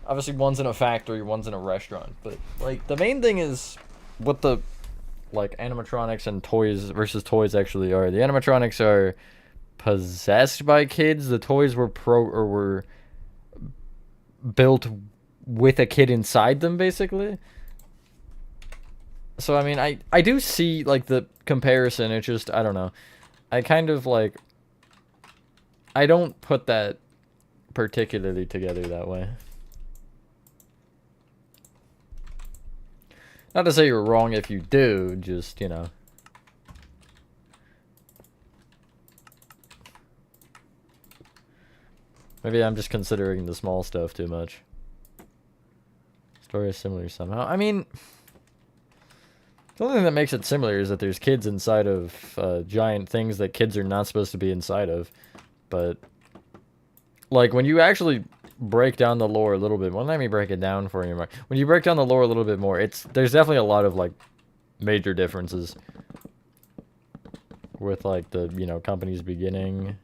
Obviously, one's in a factory, one's in a restaurant, but, like, the main thing is what the, like, animatronics and toys versus toys actually are. The animatronics are possessed by kids. The toys were built with a kid inside them, basically. So, I mean, I do see, like, the comparison. It's just, I don't know. I kind of, like... I don't put that particularly together that way. Not to say you're wrong if you do, just, you know. Maybe I'm just considering the small stuff too much. Story is similar somehow. I mean... The only thing that makes it similar is that there's kids inside of giant things that kids are not supposed to be inside of. But, like, when you actually break down the lore a little bit, well, let me break it down for you, Mark. When you break down the lore a little bit more, there's definitely a lot of, like, major differences with, like, the, you know, company's beginning.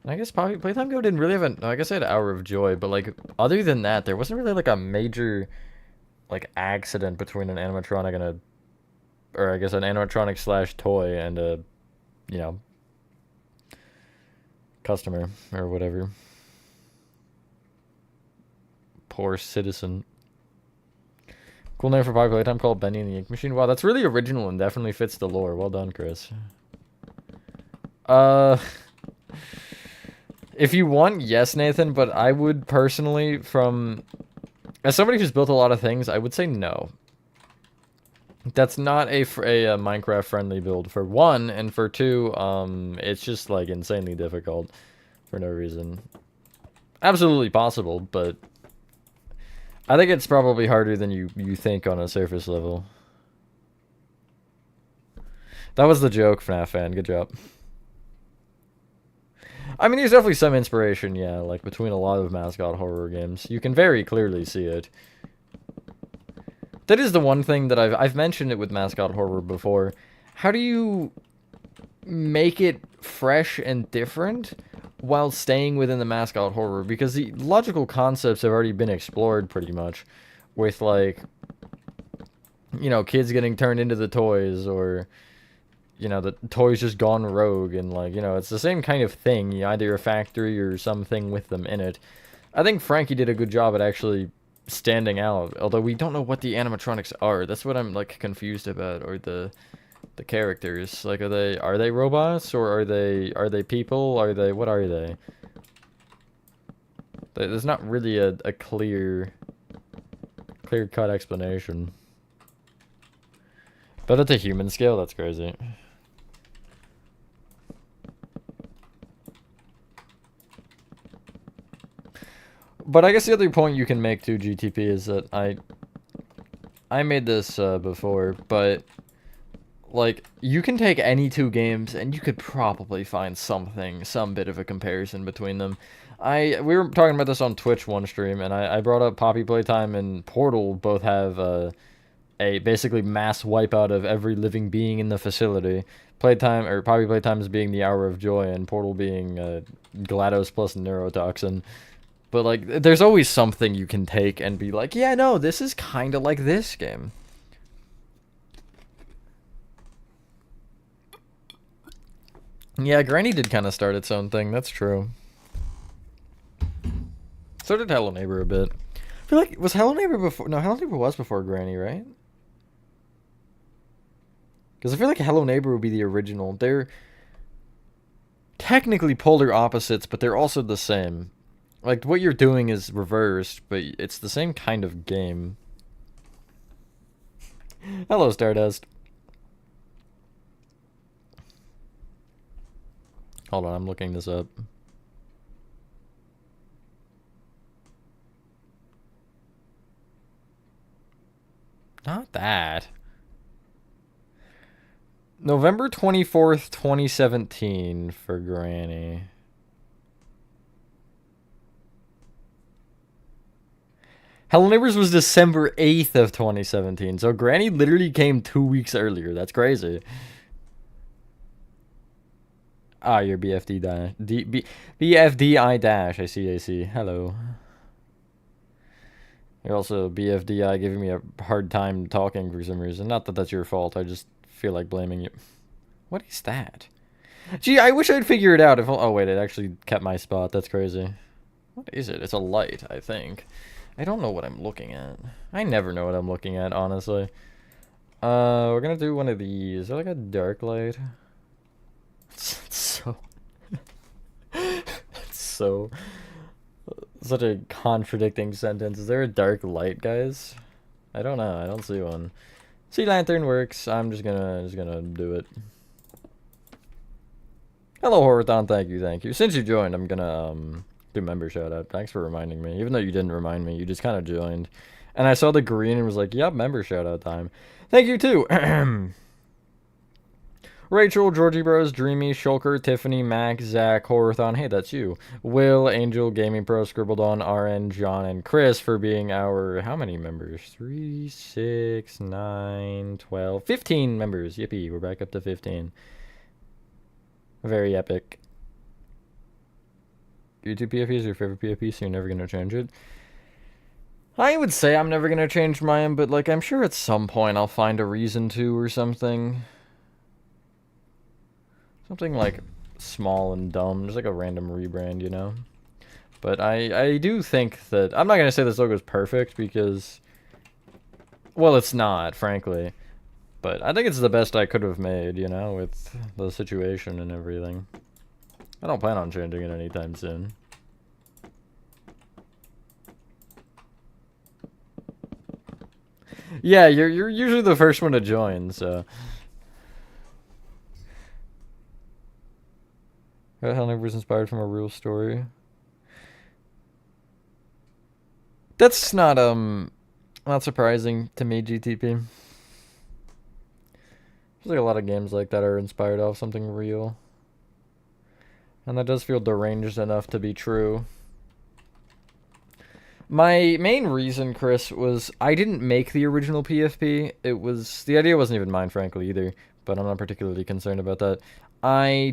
And I guess probably Playtime Go didn't really have an, like I said, Hour of Joy, but, like, other than that, there wasn't really, like, a major, like, accident between an animatronic and a, or I guess an animatronic slash toy and a, you know, customer or whatever. Poor citizen. Cool name for popular playtime called Benny and the Ink Machine. Wow, that's really original and definitely fits the lore. Well done, Chris. If you want, yes, Nathan, but I would personally, as somebody who's built a lot of things, I would say no. That's not a Minecraft-friendly build, for one, and for two, it's just, like, insanely difficult for no reason. Absolutely possible, but I think it's probably harder than you think on a surface level. That was the joke, FNAF fan. Good job. I mean, there's definitely some inspiration, yeah, like, between a lot of Mascot horror games. You can very clearly see it. That is the one thing that I've mentioned it with Mascot horror before. How do you make it fresh and different while staying within the Mascot horror? Because the logical concepts have already been explored pretty much with, like, you know, kids getting turned into the toys, or, you know, the toys just gone rogue, and, like, you know, it's the same kind of thing, either a factory or something with them in it. I think Frankie did a good job at actually standing out, although we don't know what the animatronics are. That's what I'm, like, confused about, or the characters. Like, are they robots, or are they people? What are they? There's not really a clear-cut explanation. But at the human scale, that's crazy. But I guess the other point you can make to GTP is that I made this before, but, like, you can take any two games and you could probably find some bit of a comparison between them. We were talking about this on Twitch one stream, and I brought up Poppy Playtime and Portal both have a basically mass wipeout of every living being in the facility. Playtime, or Poppy Playtime's being the Hour of Joy, and Portal being GLaDOS plus Neurotoxin. But, like, there's always something you can take and be like, yeah, no, this is kind of like this game. Yeah, Granny did kind of start its own thing, that's true. So did Hello Neighbor a bit. I feel like, was Hello Neighbor before? No, Hello Neighbor was before Granny, right? Because I feel like Hello Neighbor would be the original. They're technically polar opposites, but they're also the same. Like, what you're doing is reversed, but it's the same kind of game. Hello, Stardust. Hold on, I'm looking this up. Not that. November 24th, 2017 for Granny. Hello Neighbors was December 8th of 2017, so Granny literally came 2 weeks earlier. That's crazy. Ah, you're BFD dash. BFDI dash. I see. Hello. You're also BFDI giving me a hard time talking for some reason. Not that that's your fault. I just feel like blaming you. What is that? Gee, I wish I'd figure it out. Oh, wait, it actually kept my spot. That's crazy. What is it? It's a light, I think. I don't know what I'm looking at. I never know what I'm looking at, honestly. We're gonna do one of these. Is there like a dark light? It's so... it's so... such a contradicting sentence. Is there a dark light, guys? I don't know. I don't see one. Sea lantern works. I'm just gonna do it. Hello, Horathon. Thank you. Since you joined, I'm gonna do member shout out. Thanks for reminding me. Even though you didn't remind me, you just kind of joined. And I saw the green and was like, yep, member shout out time. Thank you too. Rachel, Georgie Bros, Dreamy, Shulker, Tiffany, Max, Zach, Horathon, hey, that's you. Will, Angel, Gaming Pro, Scribbledon, RN, John, and Chris for being our, how many members? 3, 6, 9, 12, 15 members. Yippee, we're back up to 15. Very epic. YouTube PFP is your favorite PFP, so you're never going to change it? I would say I'm never going to change mine, but, like, I'm sure at some point I'll find a reason to or something. Something, like, small and dumb. Just, like, a random rebrand, you know? But I do think that... I'm not going to say this logo is perfect, because Well, it's not, frankly. But I think it's the best I could have made, you know, with the situation and everything. I don't plan on changing it anytime soon. Yeah, you're usually the first one to join, so. Hellnever was inspired from a real story. That's not surprising to me, GTP. There's like a lot of games like that are inspired off something real. And that does feel deranged enough to be true. My main reason, Chris, was I didn't make the original PFP. The idea wasn't even mine, frankly, either. But I'm not particularly concerned about that. I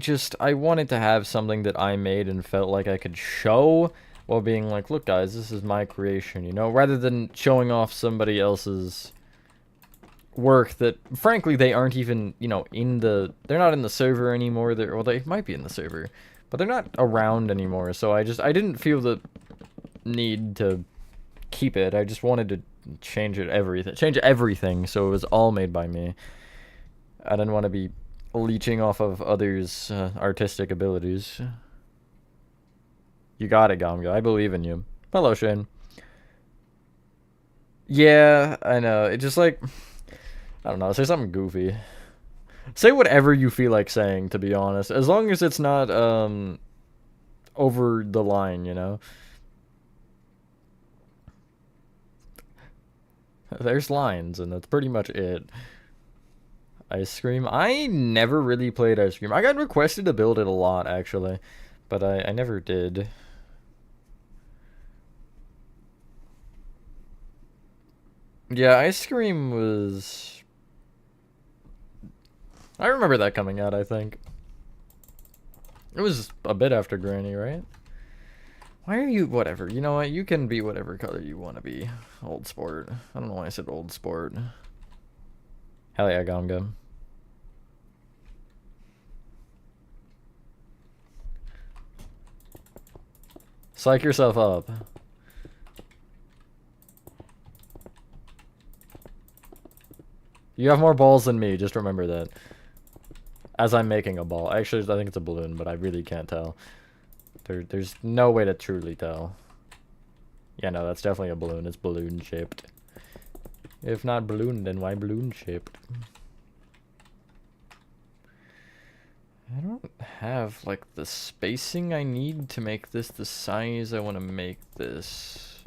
wanted to have something that I made and felt like I could show while being like, look guys, this is my creation, you know? Rather than showing off somebody else's work that, frankly, they aren't even, you know, they're not in the server anymore. Well, they might be in the server, but they're not around anymore. So I didn't feel the need to keep it. I just wanted to change everything so it was all made by me. I didn't want to be leeching off of others' artistic abilities. You got it, Gamga. I believe in you. Hello, Shane. Yeah, I know. It just like, I don't know. Say something goofy. Say whatever you feel like saying, to be honest. As long as it's not over the line, you know? There's lines, and that's pretty much it. Ice Cream? I never really played Ice Cream. I got requested to build it a lot, actually. But I never did. Yeah, Ice Cream was... I remember that coming out, I think. It was a bit after Granny, right? Why are you... Whatever. You know what? You can be whatever color you want to be. Old sport. I don't know why I said old sport. Hell yeah, Gonga. Psych yourself up. You have more balls than me, just remember that. As I'm making a ball. Actually, I think it's a balloon, but I really can't tell. There's no way to truly tell. Yeah, no, that's definitely a balloon. It's balloon-shaped. If not balloon, then why balloon-shaped? I don't have, like, the spacing I need to make this the size I want to make this.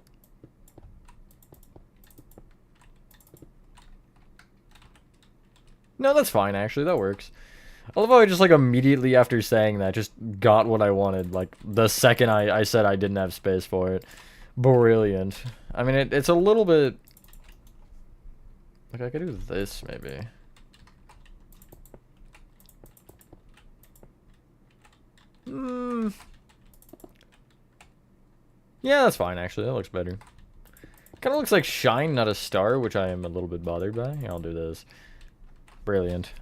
No, that's fine, actually. That works. I love how I just, like, immediately after saying that, just got what I wanted. Like, the second I said I didn't have space for it. Brilliant. I mean, it's a little bit... Like, I could do this, maybe. Yeah, that's fine, actually. That looks better. Kind of looks like shine, not a star, which I am a little bit bothered by. I'll do this. Brilliant.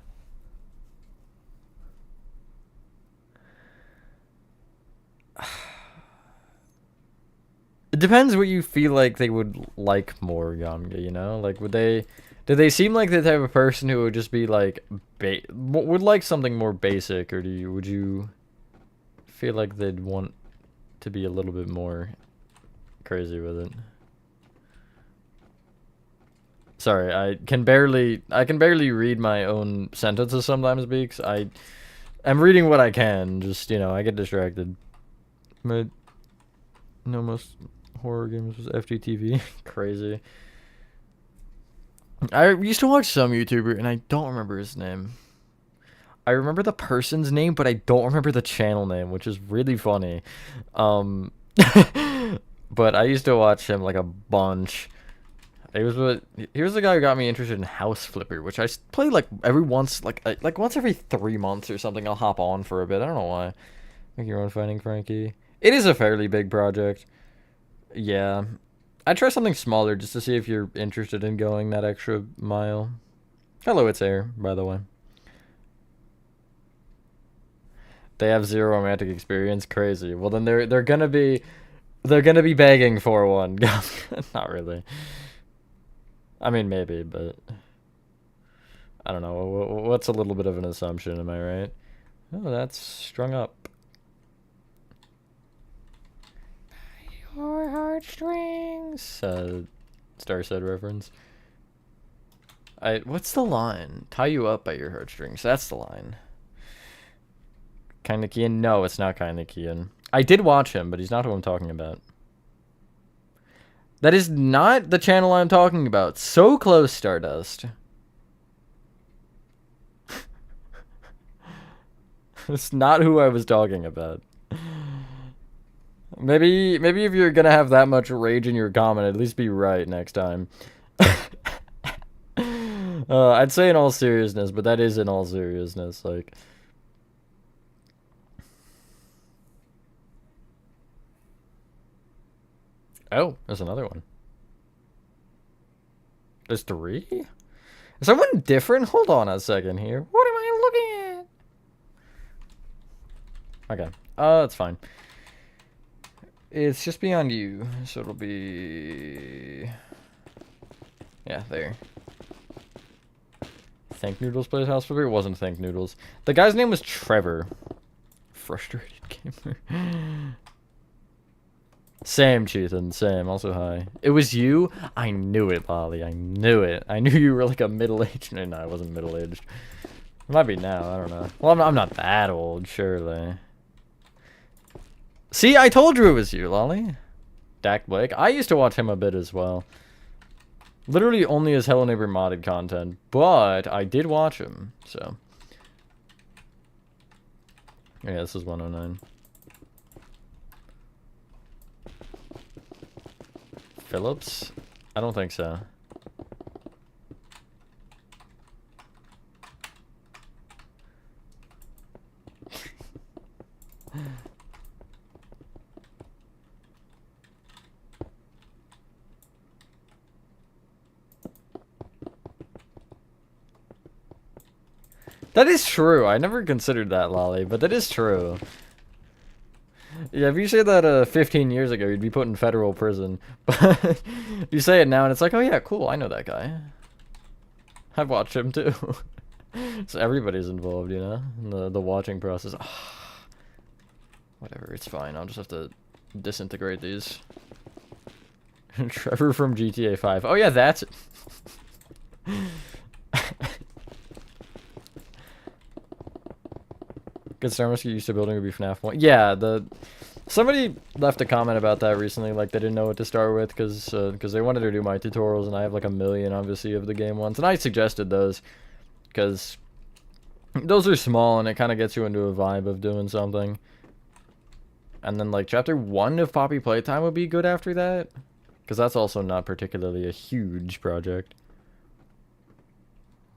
It depends what you feel like they would like more, Gamga, you know? Like, do they seem like the type of person who would just be like, would like something more basic, or would you feel like they'd want to be a little bit more crazy with it? Sorry, I can barely read my own sentences sometimes because I'm reading what I can, just, you know, I get distracted. But no, most horror games was FGTV. Crazy. I used to watch some YouTuber, and I don't remember his name. I remember the person's name, but I don't remember the channel name, which is really funny. But I used to watch him, like, a bunch. He was the guy who got me interested in House Flipper, which I play, like, every once, like once every 3 months or something. I'll hop on for a bit. I don't know why. Make your own Finding Frankie. It is a fairly big project. Yeah. I'd try something smaller just to see if you're interested in going that extra mile. Hello, it's Air, by the way. They have zero romantic experience. Crazy. Well, then they're gonna be begging for one. Not really. I mean, maybe, but I don't know. What's a little bit of an assumption, am I right? Oh, that's strung up. Your heartstrings. Star Said reference. What's the line? Tie you up by your heartstrings. That's the line. Kinda Kian? No, it's not Kinda Kian. I did watch him, but he's not who I'm talking about. That is not the channel I'm talking about. So close, Stardust. It's not who I was talking about. Maybe if you're gonna have that much rage in your comment, at least be right next time. I'd say in all seriousness, but that is in all seriousness. Like, oh, there's another one. There's 3? Is someone different? Hold on a second here. What am I looking at? Okay. That's fine. It's just beyond you, so it'll be... Yeah, there. Think Noodles plays House Flipper? It wasn't Think Noodles. The guy's name was Trevor. Frustrated gamer. Same, Cheethan, same. Also, hi. It was you? I knew it, Lolly. I knew it. I knew you were like a middle-aged... No, I wasn't middle-aged. It might be now. I don't know. Well, I'm not that old, surely. See, I told you it was you, Lolly. Dak Blake. I used to watch him a bit as well. Literally only as Hello Neighbor modded content, but I did watch him, so. Yeah, this is 109. Phillips? I don't think so. That is true. I never considered that, Lolly, but that is true. Yeah, if you say that 15 years ago, you'd be put in federal prison. But you say it now, and it's like, oh yeah, cool, I know that guy. I've watched him too. So everybody's involved, you know, in the watching process. Whatever, it's fine. I'll just have to disintegrate these. Trevor from GTA 5. Oh yeah, that's it. Good Star must get used to building would be FNAF 1. Yeah, somebody left a comment about that recently, like they didn't know what to start with because they wanted to do my tutorials, and I have like a million, obviously, of the game ones, and I suggested those because those are small and it kind of gets you into a vibe of doing something. And then like chapter 1 of Poppy Playtime would be good after that, because that's also not particularly a huge project.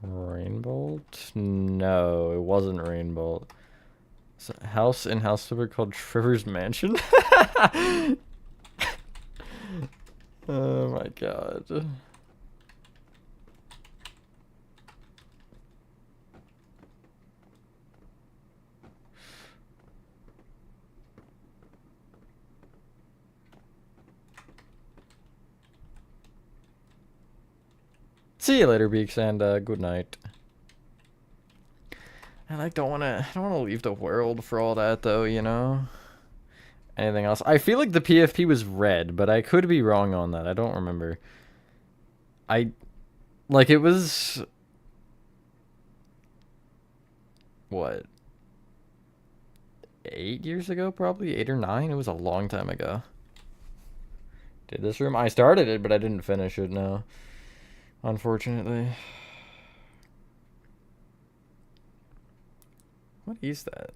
Rainbolt? No, it wasn't Rainbolt. It's a house in House Flipper called Trevor's Mansion. Oh my god. See you later, Beaks, and good night. I like I don't wanna leave the world for all that though, you know? Anything else? I feel like the PFP was red, but I could be wrong on that. I don't remember. Like it was what? 8 years ago, probably? 8 or 9? It was a long time ago. Did this room? I started it, but I didn't finish it, no. Unfortunately. What is that?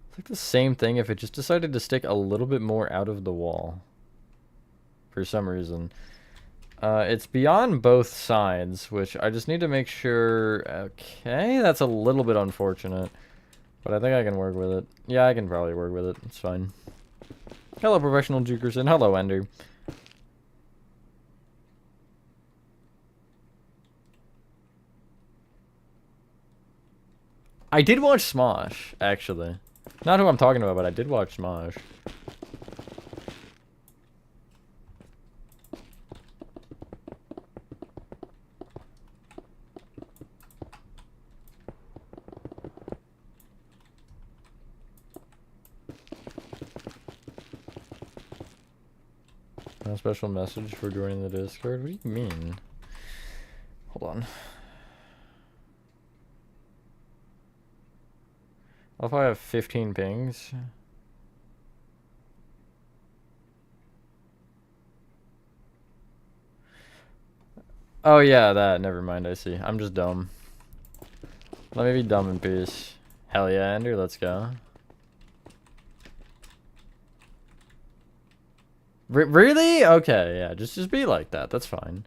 It's like the same thing if it just decided to stick a little bit more out of the wall. For some reason. It's beyond both sides, which I just need to make sure... Okay, that's a little bit unfortunate. But I think I can work with it. Yeah, I can probably work with it. It's fine. Hello, Professional Jukerson. Hello, Ender. I did watch Smosh, actually. Not who I'm talking about, but I did watch Smosh. No special message for joining the Discord? What do you mean? Hold on. What if I have 15 pings? Oh yeah, that. Never mind, I see. I'm just dumb. Let me be dumb in peace. Hell yeah, Andrew, let's go. Really? Okay, yeah, just be like that. That's fine.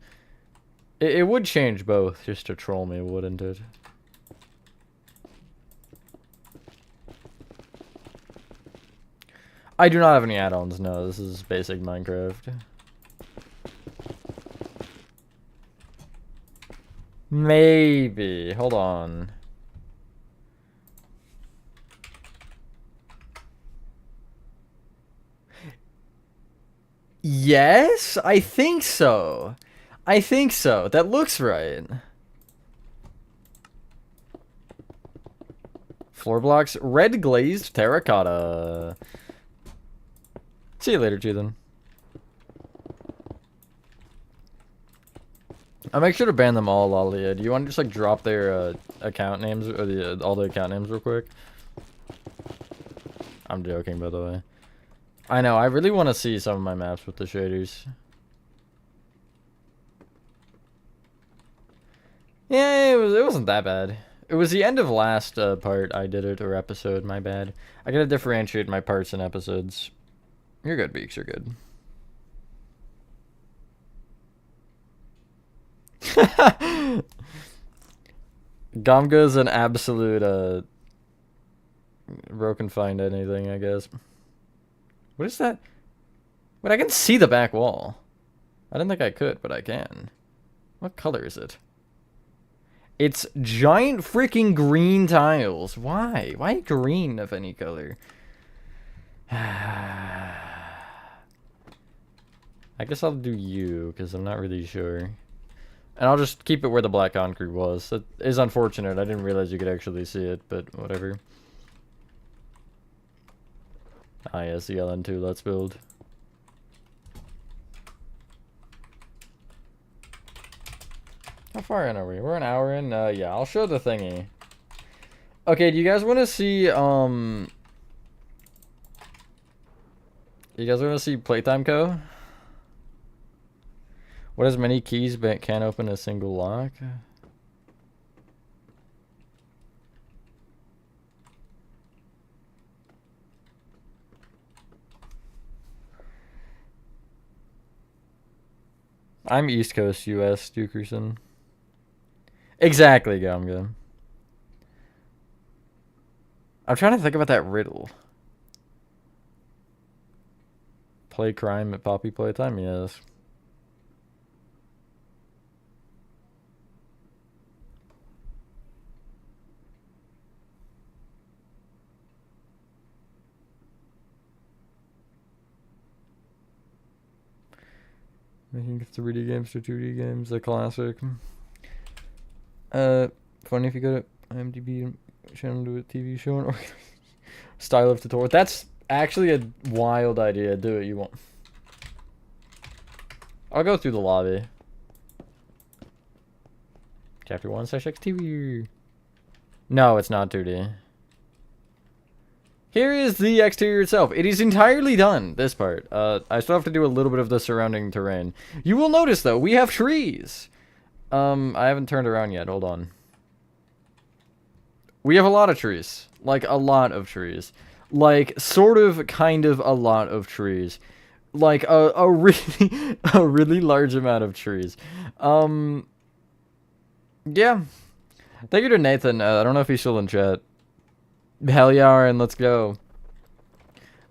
It would change both just to troll me, wouldn't it? I do not have any add-ons, no. This is basic Minecraft. Maybe. Hold on. Yes, I think so. I think so. That looks right. Floor blocks, red glazed terracotta. See you later, Jithan. I'll make sure to ban them all, Lalia. Do you want to just like drop their account names or all the account names real quick? I'm joking, by the way. I know, I really want to see some of my maps with the shaders. Yeah, it wasn't that bad. It was the end of last part I did it, or episode, my bad. I gotta differentiate my parts and episodes. You're good, Beaks, you're good. Gomga's an absolute bro can find anything, I guess. What is that? Wait, I can see the back wall. I didn't think I could, but I can. What color is it? It's giant freaking green tiles. Why? Why green of any color? I guess I'll do you, because I'm not really sure. And I'll just keep it where the black concrete was. That is unfortunate. I didn't realize you could actually see it, but whatever. Ah, yes, the LN2. Let's build. How far in are we? We're an hour in? Yeah, I'll show the thingy. Okay, do you guys want to see, You guys want to see Playtime Co? What has many keys but can't open a single lock? I'm East Coast US, Dukerson. Exactly, Gomga. I'm trying to think about that riddle. Play crime at Poppy Playtime? Yes. Making 3D games to 2D games, a classic. Funny if you go to IMDb channel to a TV show or style of tutorial. That's actually a wild idea. Do it, you won't. I'll go through the lobby. Chapter 1, Section TV. No, it's not 2D. Here is the exterior itself. It is entirely done, this part. I still have to do a little bit of the surrounding terrain. You will notice, though, we have trees. I haven't turned around yet. Hold on. We have a lot of trees. Like, a lot of trees. Like, sort of, kind of a lot of trees. Like, a really, a really large amount of trees. Yeah. Thank you to Nathan. I don't know if he's still in chat. Hell yeah, Aaron, let's go.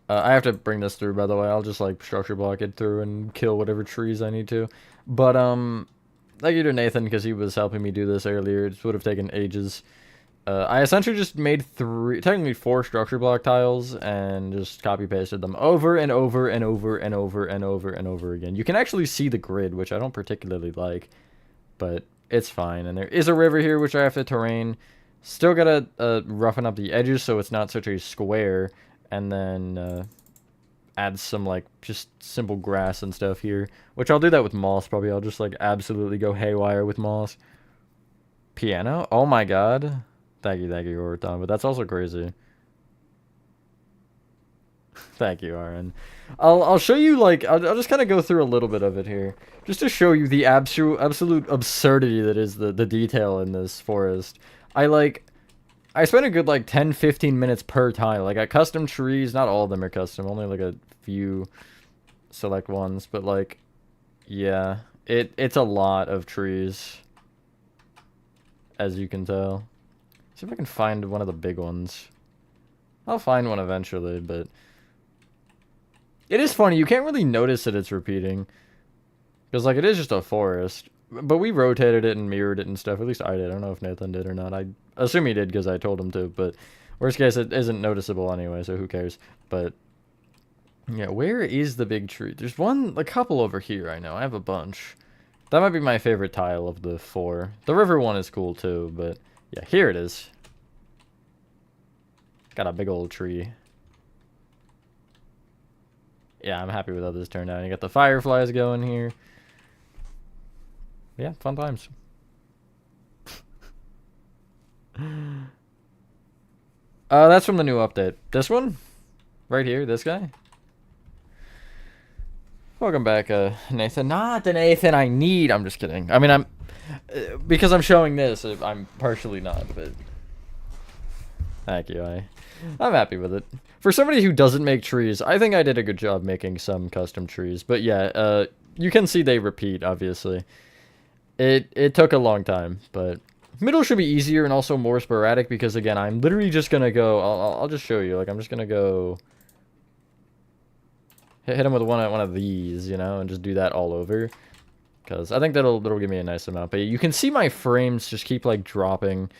I have to bring this through, by the way. I'll just, like, structure block it through and kill whatever trees I need to. But, thank you to Nathan, because he was helping me do this earlier. It would have taken ages. I essentially just made technically 4 structure block tiles, and just copy-pasted them over and over and over and over and over and over again. You can actually see the grid, which I don't particularly like, but it's fine. And there is a river here, which I have to terrain. Still gotta roughen up the edges so it's not such a square, and then add some, like, just simple grass and stuff here. Which I'll do that with moss, probably. I'll just, like, absolutely go haywire with moss. Piano? Oh my god. Thank you, Orton. But that's also crazy. Thank you, Aaron. I'll show you, like, I'll just kind of go through a little bit of it here. Just to show you the absolute absurdity that is the detail in this forest. I spent a good, like, 10-15 minutes per tile. Like, I custom trees. Not all of them are custom. Only, like, a few select ones. But, like, yeah. It's a lot of trees. As you can tell. See if I can find one of the big ones. I'll find one eventually, but... It is funny, you can't really notice that it's repeating. Because, like, it is just a forest. But we rotated it and mirrored it and stuff. At least I did. I don't know if Nathan did or not. I assume he did because I told him to. But, worst case, it isn't noticeable anyway, so who cares. But, yeah, where is the big tree? There's a couple over here, I know. I have a bunch. That might be my favorite tile of the 4. The river one is cool, too, but, yeah, here it is. Got a big old tree. Yeah, I'm happy with how this turned out. You got the fireflies going here. Yeah, fun times. That's from the new update. This one? Right here, this guy? Welcome back, Nathan. Not the Nathan I need. I'm just kidding. I mean, because I'm showing this, I'm partially not, but... Thank you, I'm happy with it. For somebody who doesn't make trees, I think I did a good job making some custom trees. But yeah, you can see they repeat, obviously. It took a long time, but middle should be easier and also more sporadic because, again, I'm literally just gonna go... I'll just show you. Like, I'm just gonna go... Hit him with one of these, you know, and just do that all over. Because I think that'll give me a nice amount. But you can see my frames just keep, like, dropping.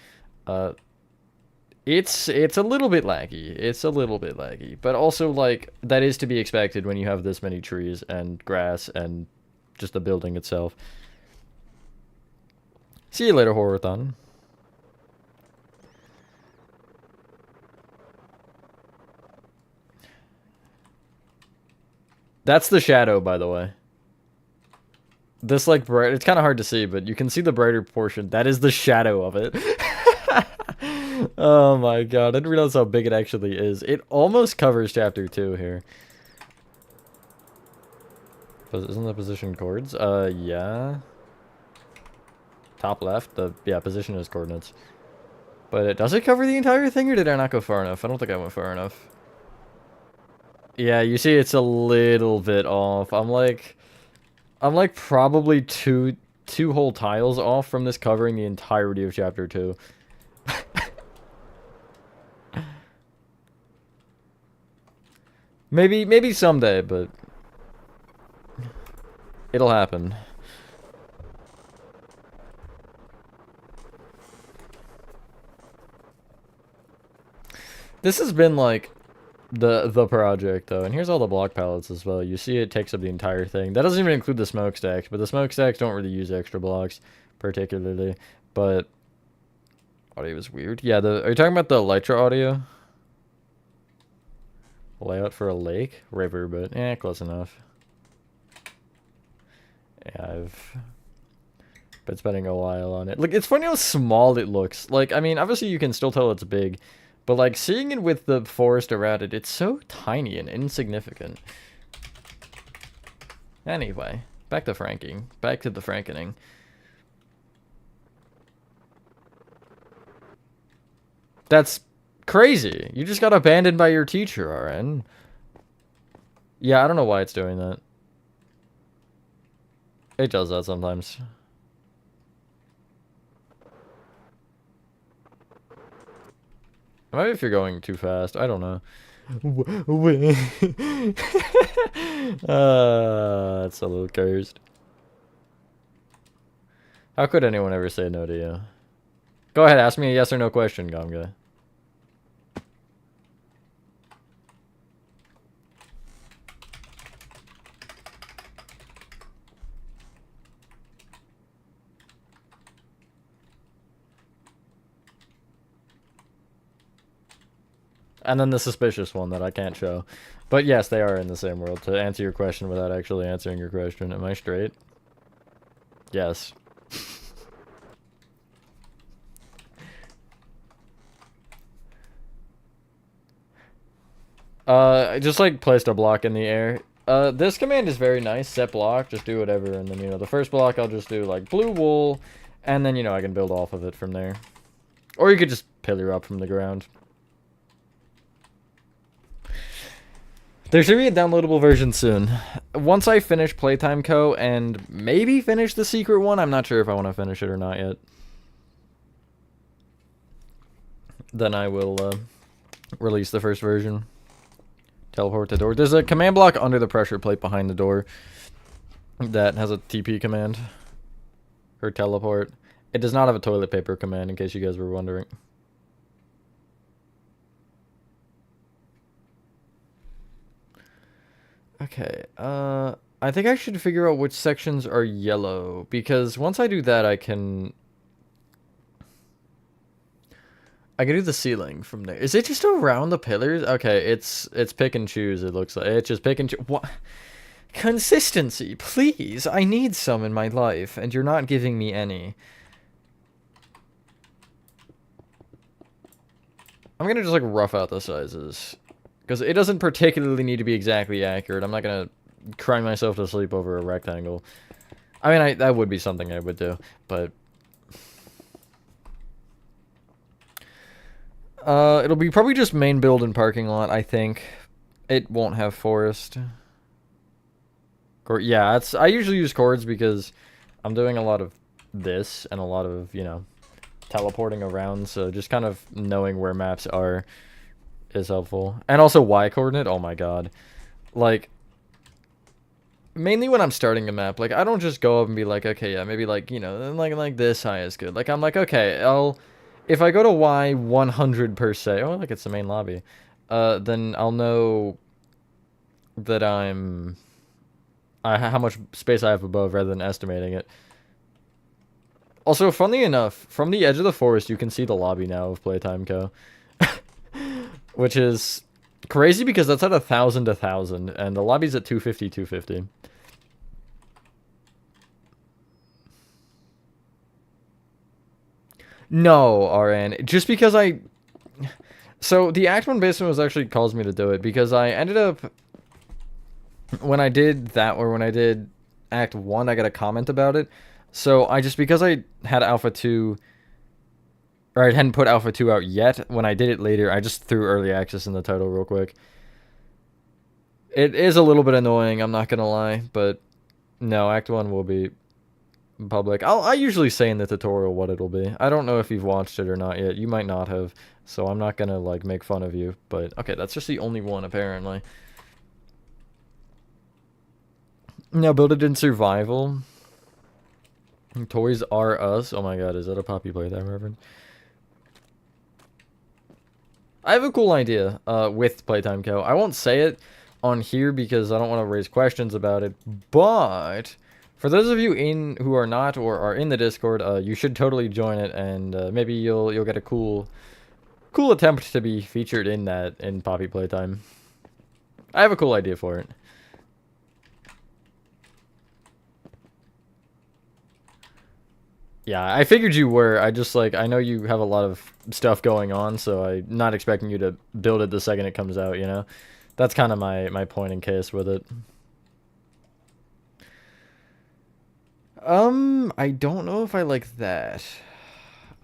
It's a little bit laggy. It's a little bit laggy. But also, like, that is to be expected when you have this many trees and grass and just the building itself. See you later, Horathon. That's the shadow, by the way. This, like, bright... It's kind of hard to see, but you can see the brighter portion. That is the shadow of it. Oh my god, I didn't realize how big it actually is. It almost covers chapter 2 here. Isn't the position chords? Yeah. Top left? Yeah, position is coordinates. But does it cover the entire thing, or did I not go far enough? I don't think I went far enough. Yeah, you see it's a little bit off. I'm like probably two whole tiles off from this covering the entirety of chapter 2. Maybe someday, but it'll happen. This has been like the project though, and here's all the block pallets as well. You see it takes up the entire thing. That doesn't even include the smokestacks, but the smokestacks don't really use extra blocks particularly. But audio is weird. Yeah, are you talking about the Elytra audio? Layout for a lake? River, but yeah, close enough. Yeah, I've been spending a while on it. Look, it's funny how small it looks. Like, I mean, obviously you can still tell it's big, but like seeing it with the forest around it, it's so tiny and insignificant. Anyway, back to Frankie. Back to the Frankening. That's crazy. You just got abandoned by your teacher, RN. Yeah, I don't know why it's doing that. It does that sometimes. Maybe if you're going too fast. I don't know. That's a little cursed. How could anyone ever say no to you? Go ahead, ask me a yes or no question, Gomga. And then the suspicious one that I can't show. But yes, they are in the same world. To answer your question without actually answering your question, am I straight? Yes. I just like placed a block in the air. This command is very nice. Set block, just do whatever, and then, you know, the first block I'll just do like blue wool, and then, you know, I can build off of it from there. Or you could just pillar up from the ground. There should be a downloadable version soon. Once I finish Playtime Co. and maybe finish the secret one, I'm not sure if I want to finish it or not yet. Then I will release the first version. Teleport the door. There's a command block under the pressure plate behind the door that has a TP command. Or teleport. It does not have a toilet paper command, in case you guys were wondering. Okay, I think I should figure out which sections are yellow, because once I do that, I can do the ceiling from there. Is it just around the pillars? Okay, it's pick and choose, it looks like. It's just pick and choose. What? Consistency, please. I need some in my life, and you're not giving me any. I'm gonna just, like, rough out the sizes. Because it doesn't particularly need to be exactly accurate. I'm not gonna cry myself to sleep over a rectangle. I mean, that would be something I would do, but... it'll be probably just main build and parking lot, I think. It won't have forest. Or, yeah, I usually use chords because I'm doing a lot of this and a lot of, you know, teleporting around, so just kind of knowing where maps are is helpful. And also Y coordinate, oh my god. Like, mainly when I'm starting a map, like, I don't just go up and be like, okay, yeah, maybe, like, you know, like this high is good. Like, I'm like, okay, if I go to Y 100 per se, oh, look, it's the main lobby, then I'll know that how much space I have above rather than estimating it. Also, funnily enough, from the edge of the forest, you can see the lobby now of Playtime Co. Which is crazy because that's at 1,000 to 1,000, and the lobby's at 250, 250. No, RN. Just because So, the Act 1 basement was actually caused me to do it, because I ended up... When I did that, or when I did Act 1, I got a comment about it. So, because I had Alpha 2... Or I hadn't put Alpha 2 out yet. When I did it later, I just threw Early Access in the title real quick. It is a little bit annoying, I'm not gonna lie, but no, Act 1 will be public. I usually say in the tutorial what it'll be. I don't know if you've watched it or not yet. You might not have, so I'm not gonna, like, make fun of you. But, okay, that's just the only one, apparently. Now, build it in survival. Toys R Us. Oh my god, is that a Poppy Playtime reference? I have a cool idea with Playtime Co. I won't say it on here because I don't want to raise questions about it, but for those of you who are not or are in the Discord, you should totally join it, and maybe you'll get a cool attempt to be featured in Poppy Playtime. I have a cool idea for it. Yeah, I figured you were. I know you have a lot of stuff going on, so I'm not expecting you to build it the second it comes out, you know? That's kind of my point in case with it. I don't know if I like that.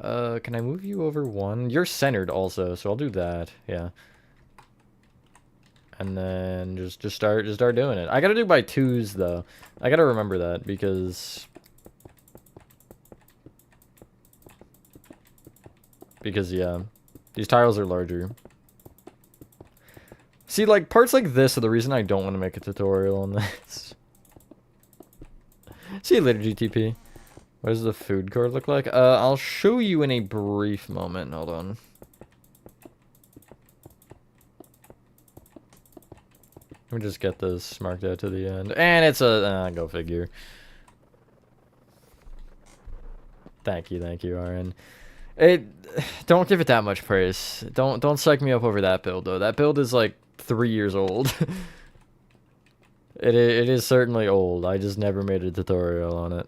Can I move you over one? You're centered also, so I'll do that, yeah. And then just start doing it. I gotta do by twos, though. I gotta remember that, because... yeah, these tiles are larger. See, like, parts like this are the reason I don't want to make a tutorial on this. See you later, GTP. What does the food court look like? I'll show you in a brief moment. Hold on. Let me just get this marked out to the end. And it's a... go figure. Thank you, RN. It don't give it that much praise. Don't psych me up over that build though. That build is like 3 years old. It is certainly old. I just never made a tutorial on it.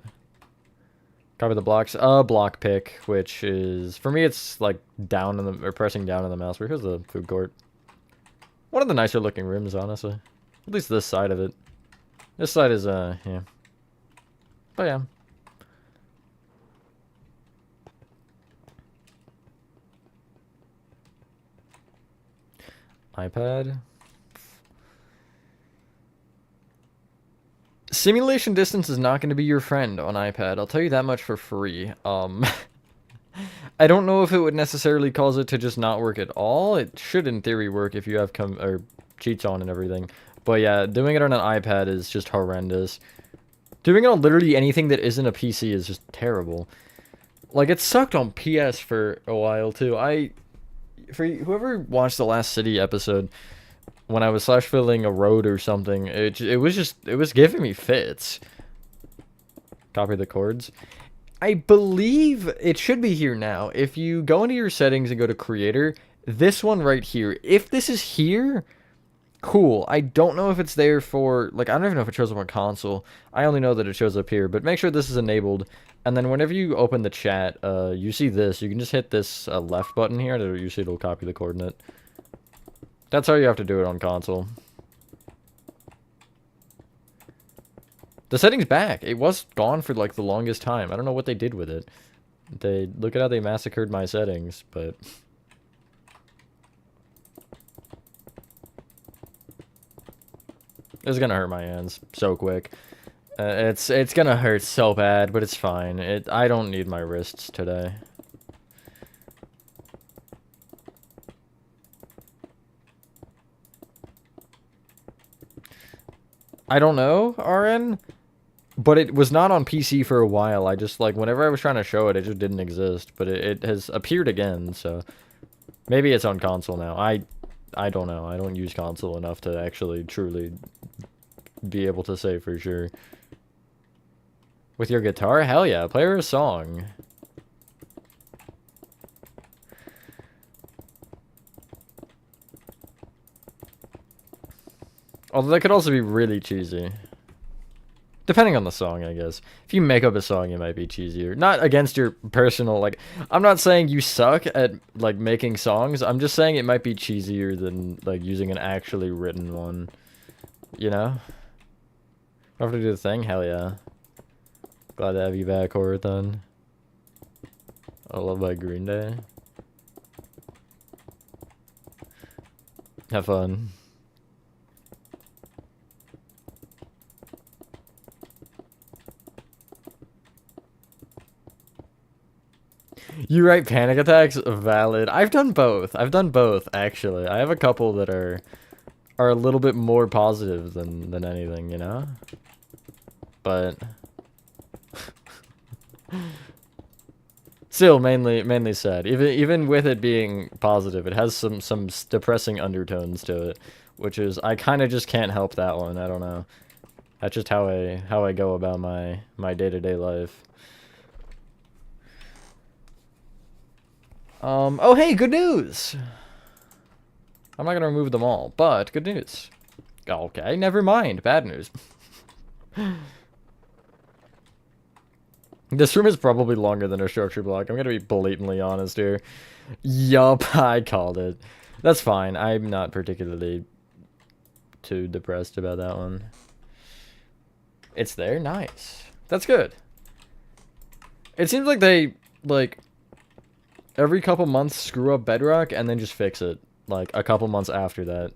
Cover the blocks. Block pick, which is for me it's like down in the or pressing down on the mouse. Here's the food court. One of the nicer looking rooms, honestly. At least this side of it. This side is yeah. But yeah. iPad. Simulation distance is not going to be your friend on iPad. I'll tell you that much for free. I don't know if it would necessarily cause it to just not work at all. It should, in theory, work if you have or cheats on and everything. But yeah, doing it on an iPad is just horrendous. Doing it on literally anything that isn't a PC is just terrible. Like, it sucked on PS for a while, too. For whoever watched the Last City episode, when I was filling a road or something, it was giving me fits. Copy the chords. I believe it should be here now. If you go into your settings and go to creator, this one right here, if this is here, cool. I don't know if it's there for, like, I don't even know if it shows up on console. I only know that it shows up here, but make sure this is enabled. And then whenever you open the chat, you see this. You can just hit this left button here, and usually it'll copy the coordinate. That's how you have to do it on console. The setting's back. It was gone for, like, the longest time. I don't know what they did with it. Look at how they massacred my settings, but... It's gonna hurt my hands so quick. It's gonna hurt so bad, but it's fine. I don't need my wrists today. I don't know, RN, but it was not on PC for a while. I just, like, whenever I was trying to show it, it just didn't exist. But it has appeared again, so maybe it's on console now. I don't know. I don't use console enough to actually truly be able to say for sure. With your guitar? Hell yeah, play her a song. Although that could also be really cheesy. Depending on the song, I guess. If you make up a song, it might be cheesier. Not against your personal, like... I'm not saying you suck at, like, making songs. I'm just saying it might be cheesier than, like, using an actually written one. You know? Have to do the thing? Hell yeah. Glad to have you back, Horathon. I love my Green Day. Have fun. You write panic attacks? Valid. I've done both. I've done both, actually. I have a couple that are a little bit more positive than anything, you know? But still mainly sad. Even with it being positive, it has some depressing undertones to it, which is I kind of just can't help that one. I don't know. That's just how I go about my day-to-day life. Oh hey, good news! I'm not gonna remove them all, but good news. Okay, never mind. Bad news. This room is probably longer than a structure block. I'm gonna be blatantly honest here. Yup, I called it. That's fine. I'm not particularly too depressed about that one. It's there? Nice. That's good. It seems like they, like... every couple months screw up Bedrock and then just fix it. Like, a couple months after that.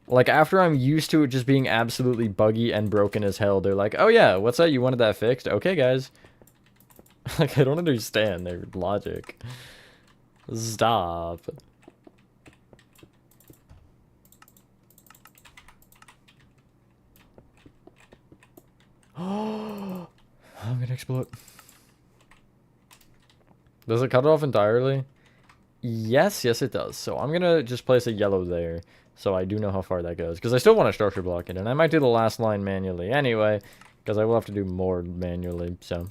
Like, after I'm used to it just being absolutely buggy and broken as hell, they're like, oh yeah, what's that? You wanted that fixed? Okay, guys. Like, I don't understand their logic. Stop. Oh, I'm gonna explode. Does it cut it off entirely? Yes, it does. So I'm gonna just place a yellow there, so I do know how far that goes. Because I still want to structure block it, and I might do the last line manually anyway, because I will have to do more manually, so.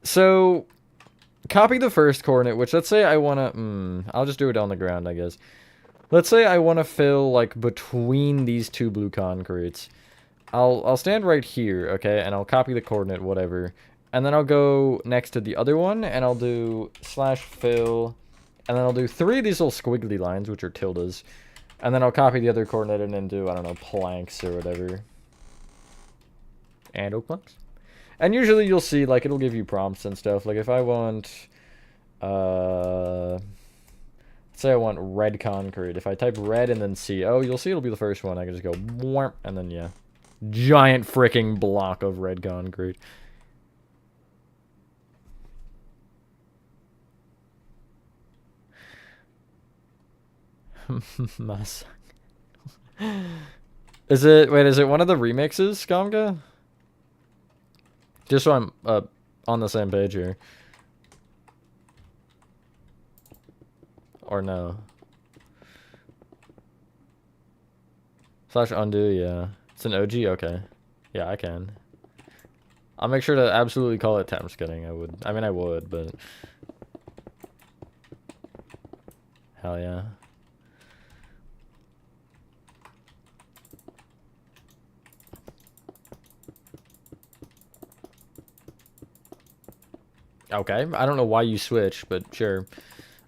So, copy the first coordinate, which let's say I want to... I'll just do it on the ground, I guess. Let's say I want to fill, like, between these two blue concretes. I'll stand right here, okay, and I'll copy the coordinate, whatever. And then I'll go next to the other one, and I'll do /fill, and then I'll do 3 of these little squiggly lines, which are tildes. And then I'll copy the other coordinate and then do, I don't know, planks or whatever. And oak planks. And usually you'll see, like, it'll give you prompts and stuff. Like, if I want, let's say I want red concrete. If I type red and then CO, you'll see it'll be the first one. I can just go, wharp, and then, yeah. Giant freaking block of red concrete. Mascot. Is it one of the remixes, Skamga? Just so I'm on the same page here. Or no. /undo, yeah. It's an OG? Okay. Yeah, I can. I'll make sure to absolutely call it... I'm just kidding. I would, but... Hell yeah. Okay, I don't know why you switched, but sure.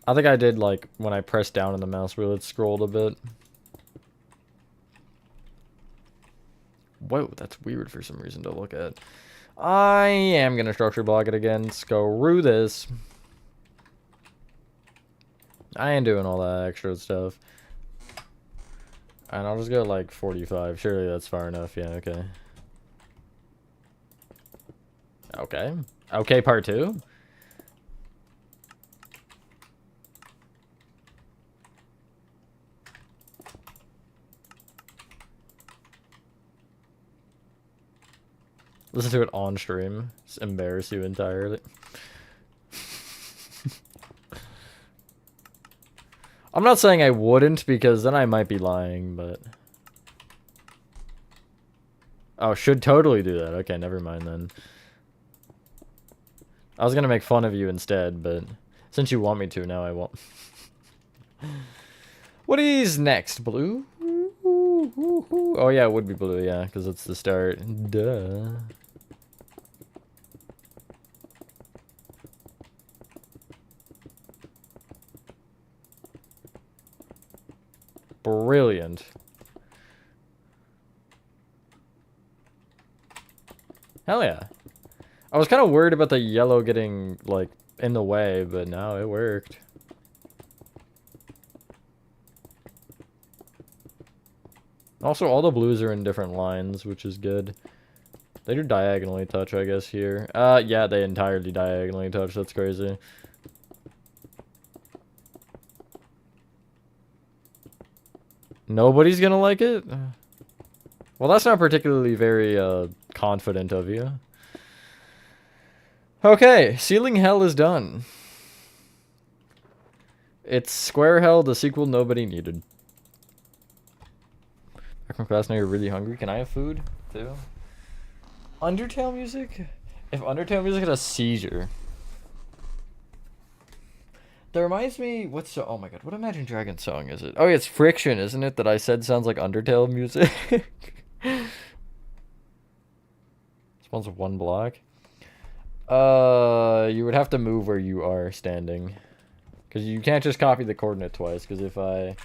I think I did, like, when I pressed down on the mouse wheel, it scrolled a bit. Whoa, that's weird for some reason to look at. I am gonna structure block it again. Screw this. I ain't doing all that extra stuff. And I'll just go, like, 45. Surely that's far enough. Yeah, okay. Okay. Okay, part 2? Listen to it on stream. Just embarrass you entirely. I'm not saying I wouldn't, because then I might be lying, but... Oh, should totally do that. Okay, never mind then. I was gonna make fun of you instead, but... Since you want me to, now I won't. What is next? Blue? Oh yeah, it would be blue, yeah, because it's the start. Duh. Brilliant. Hell yeah. I was kind of worried about the yellow getting, like, in the way, but no, it worked. Also, all the blues are in different lines, which is good. They do diagonally touch, I guess, here. Yeah, they entirely diagonally touch. That's crazy. Nobody's gonna like it? Well, that's not particularly very, confident of you. Okay, Ceiling Hell is done. It's Square Hell, the sequel nobody needed. Back from class, now you're really hungry. Can I have food, too? Undertale music? If Undertale music had a seizure... That reminds me, oh my god, what Imagine Dragons song is it? Oh yeah, it's Friction, isn't it? That I said sounds like Undertale music. Spawns with 1 block. You would have to move where you are standing. Because you can't just copy the coordinate twice, because if I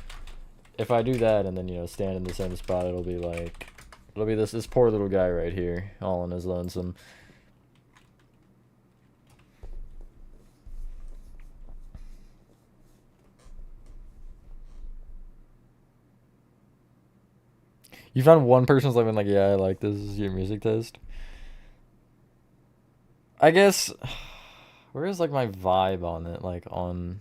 do that and then, you know, stand in the same spot, it'll be like... It'll be this poor little guy right here, all on his lonesome. You found one person's like, yeah, I like this. This is your music taste. I guess, where is, like, my vibe on it? Like, on...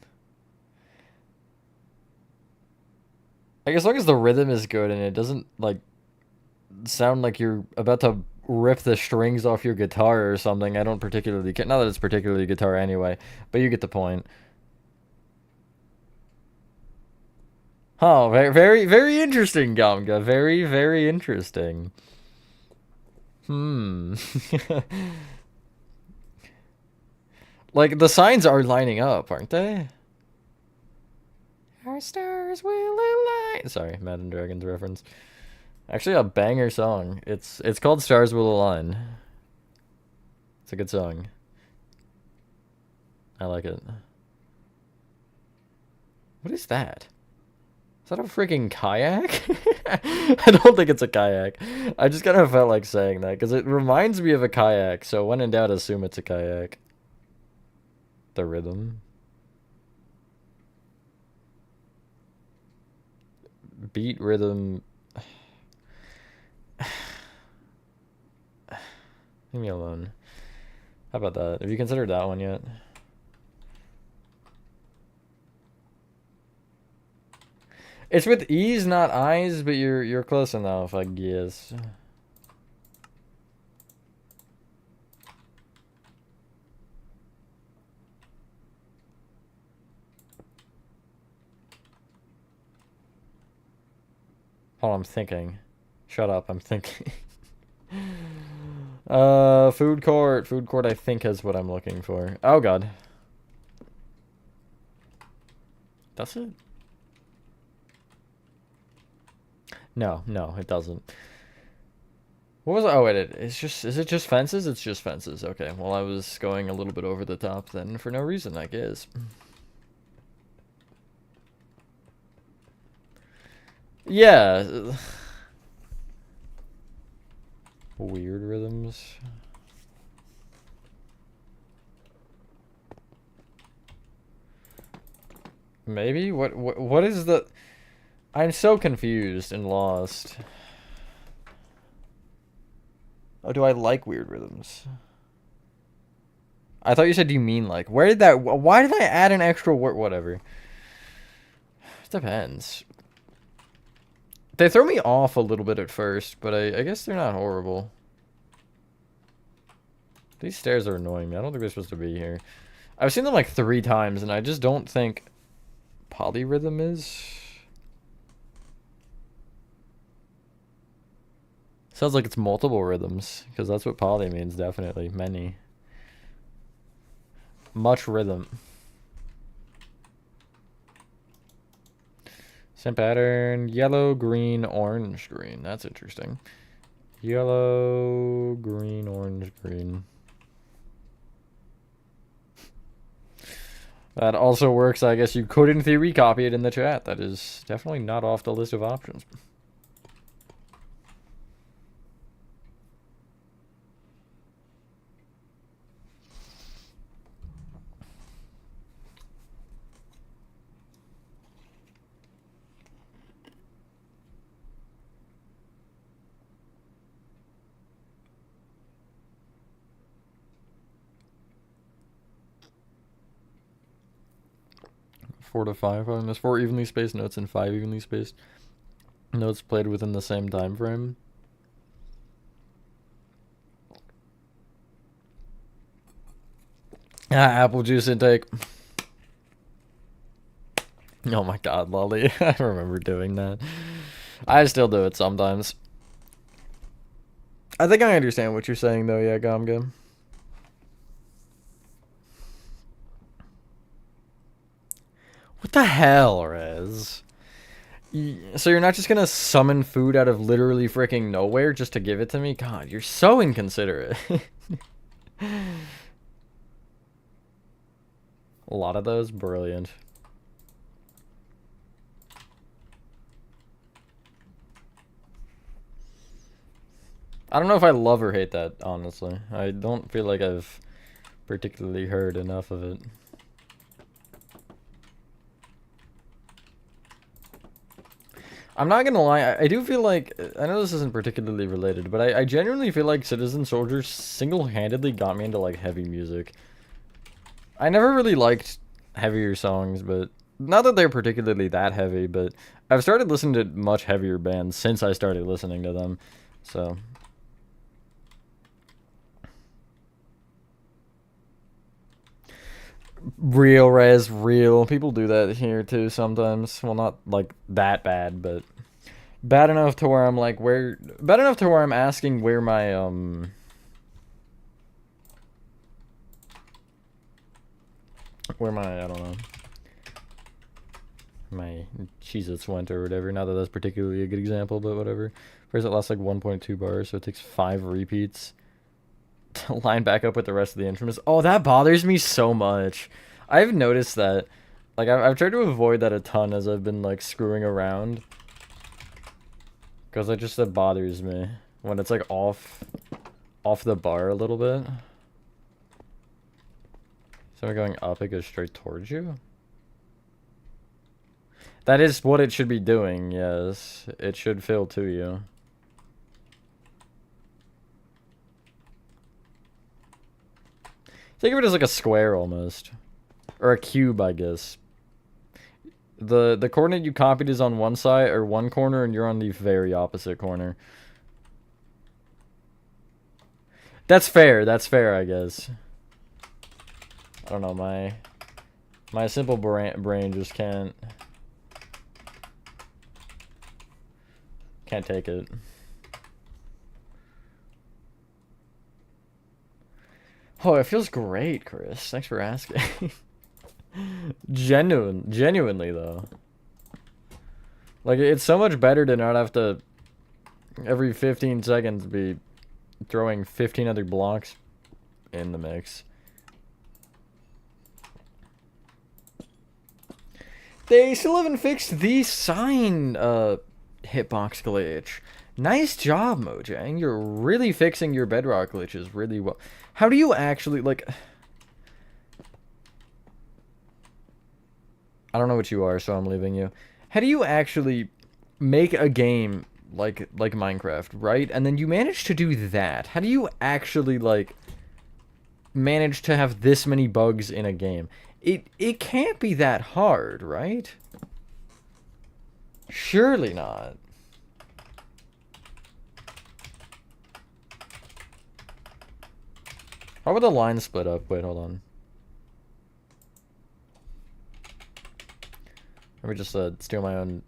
Like, as long as the rhythm is good and it doesn't, like, sound like you're about to rip the strings off your guitar or something, I don't particularly care. Not that it's particularly guitar anyway, but you get the point. Oh, very, very, very interesting, Gamga. Very, very interesting. Like, the signs are lining up, aren't they? Our stars will align. Sorry, Madden Dragons reference. Actually, a banger song. It's called Stars Will Align. It's a good song. I like it. What is that? Is that a freaking kayak? I don't think it's a kayak. I just kind of felt like saying that because it reminds me of a kayak. So when in doubt, assume it's a kayak. The rhythm. Beat rhythm. Leave me alone. How about that? Have you considered that one yet? It's with E's, not I's, but you're close enough, I guess. Hold on, I'm thinking. Shut up, I'm thinking. Food court. Food court, I think, is what I'm looking for. Oh, God. Does it? No, it doesn't. What was it? Oh, wait, is it just fences? It's just fences. Okay, well, I was going a little bit over the top then for no reason, I guess. Yeah. Weird rhythms. Maybe? What is the... I'm so confused and lost. Oh, do I like weird rhythms? I thought you said, do you mean like... Where did that... Why did I add an extra word? Whatever. It depends. They throw me off a little bit at first, but I guess they're not horrible. These stairs are annoying me. I don't think they're supposed to be here. I've seen them like 3 times, and I just don't think polyrhythm is. Sounds like it's multiple rhythms, because that's what poly means, definitely. Many. Much rhythm. Same pattern. Yellow, green, orange, green. That's interesting. Yellow, green, orange, green. That also works. I guess you could, in theory, copy it in the chat. That is definitely not off the list of options. Four to five. There's 4 evenly spaced notes and 5 evenly spaced notes played within the same time frame. Apple juice intake. Oh my god, Lolly. I remember doing that. I still do it sometimes. I think I understand what you're saying, though. Yeah, Gomgum. What the hell, Rez? So you're not just gonna summon food out of literally freaking nowhere just to give it to me? God, you're so inconsiderate. A lot of those, brilliant. I don't know if I love or hate that, honestly. I don't feel like I've particularly heard enough of it. I'm not gonna lie, I do feel like, I know this isn't particularly related, but I genuinely feel like Citizen Soldiers single-handedly got me into, like, heavy music. I never really liked heavier songs, but not that they're particularly that heavy, but I've started listening to much heavier bands since I started listening to them, so... Real, Rez, real. People do that here too sometimes. Well, not like that bad, but bad enough to where I'm like, bad enough to where I'm asking where my Where my, I don't know, my Cheez-Its went or whatever. Not that that's particularly a good example, but whatever. First, it lasts like 1.2 bars, so it takes 5 repeats to line back up with the rest of the instruments. Oh, that bothers me so much. I've noticed that. Like, I've tried to avoid that a ton as I've been, like, screwing around. Because that bothers me. When it's, like, off the bar a little bit. So we're going up, it goes straight towards you? That is what it should be doing, yes. It should fill to you. Think of it as like a square almost. Or a cube, I guess. The coordinate you copied is on one side or one corner, and you're on the very opposite corner. That's fair, I guess. I don't know, my simple brain just can't take it. Oh, it feels great, Chris. Thanks for asking. Genuinely though. Like, it's so much better to not have to every 15 seconds be throwing 15 other blocks in the mix. They still haven't fixed the sign hitbox glitch. Nice job, Mojang. You're really fixing your bedrock glitches really well. How do you actually, like... I don't know what you are, so I'm leaving you. How do you actually make a game like Minecraft, right? And then you manage to do that. How do you actually, like, manage to have this many bugs in a game? It can't be that hard, right? Surely not. How would the line split up? Wait, hold on. Let me just steal my own.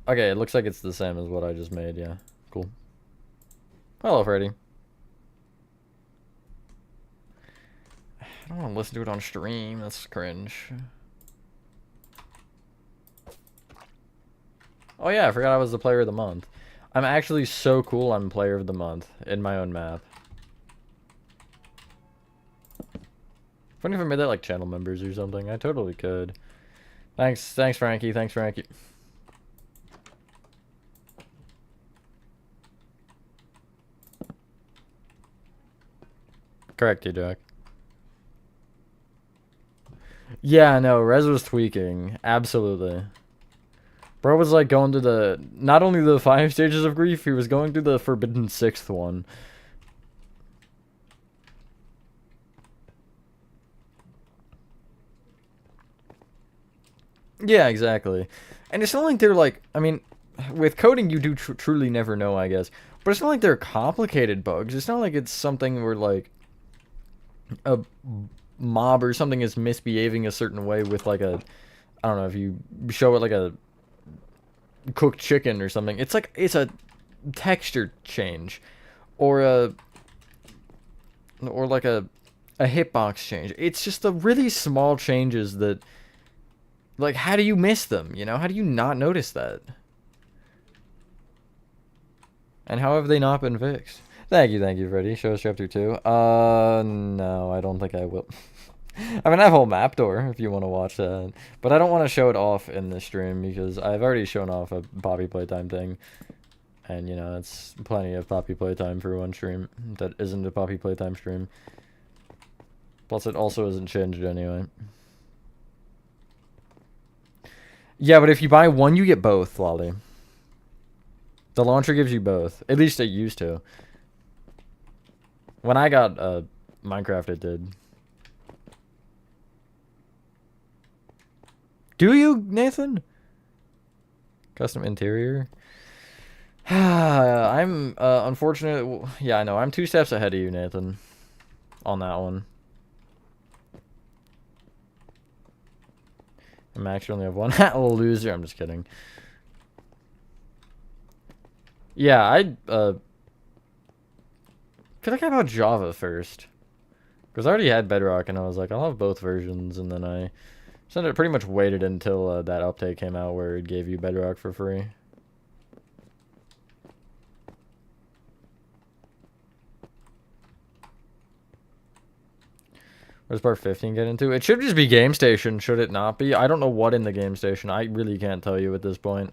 Okay, it looks like it's the same as what I just made, yeah. Cool. Hello, Freddy. I don't want to listen to it on stream, that's cringe. Oh yeah, I forgot I was the player of the month. I'm actually so cool I'm player of the month in my own map. Funny if I made that like channel members or something. I totally could. Thanks Frankie, thanks Frankie. Correct you, Jack. Yeah, no, Rez was tweaking. Absolutely. Bro was like going to the, not only the 5 stages of grief, he was going through the forbidden 6th one. Yeah, exactly. And it's not like they're like, I mean, with coding you do truly never know, I guess. But it's not like they're complicated bugs. It's not like it's something where like a mob or something is misbehaving a certain way with like a, I don't know, if you show it like a cooked chicken or something. It's like, it's a texture change. Or like a hitbox change. It's just the really small changes that, like, how do you miss them, you know? How do you not notice that? And how have they not been fixed? Thank you, Freddy. Show us chapter 2. No, I don't think I will. I mean, I have whole map door if you want to watch that. But I don't want to show it off in the stream because I've already shown off a Poppy Playtime thing. And, you know, it's plenty of Poppy Playtime for one stream that isn't a Poppy Playtime stream. Plus, it also isn't changed anyway. Yeah, but if you buy one, you get both, Lolly. The launcher gives you both. At least it used to. When I got Minecraft, it did. Do you, Nathan? Custom interior? I'm unfortunate. Yeah, I know. I'm 2 steps ahead of you, Nathan. On that one. I'm actually only have one. Loser. I'm just kidding. Yeah, I feel like I bought Java first. Because I already had Bedrock, and I was like, I'll have both versions, and then I pretty much waited until that update came out where it gave you Bedrock for free. What does part 15 get into? It should just be Game Station, should it not be? I don't know what in the Game Station. I really can't tell you at this point.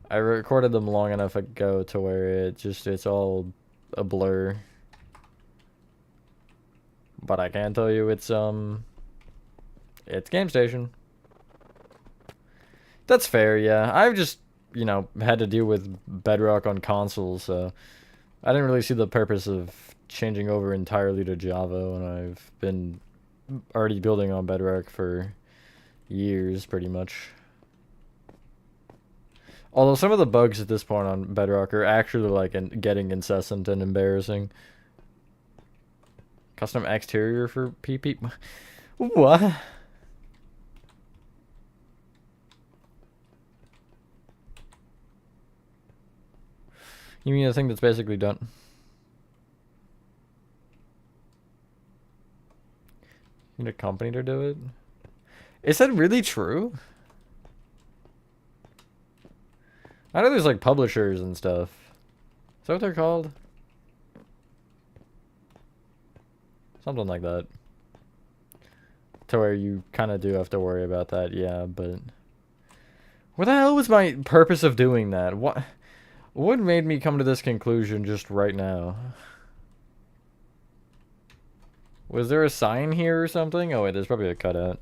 I recorded them long enough ago to where it's all a blur. But I can tell you it's Game Station. That's fair, yeah. I've just, you know, had to deal with Bedrock on consoles, so I didn't really see the purpose of changing over entirely to Java when I've been already building on Bedrock for years, pretty much. Although some of the bugs at this point on Bedrock are actually like getting incessant and embarrassing. Custom exterior for PP. What? You mean the thing that's basically done? You need a company to do it? Is that really true? I know there's like publishers and stuff. Is that what they're called? Something like that. To where you kind of do have to worry about that, yeah, but... What the hell was my purpose of doing that? What made me come to this conclusion just right now? Was there a sign here or something? Oh wait, there's probably a cutout.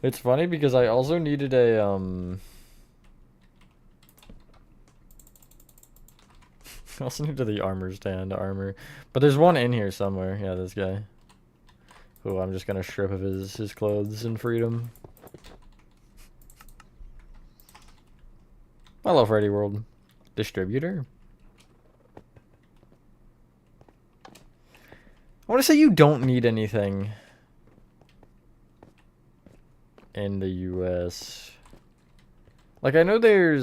It's funny because I also needed a, I also needed the armor stand, armor. But there's one in here somewhere. Yeah, this guy. Who I'm just gonna strip of his clothes in freedom. Hello, Freddy World. Distributor? I want to say you don't need anything in the US. Like, I know there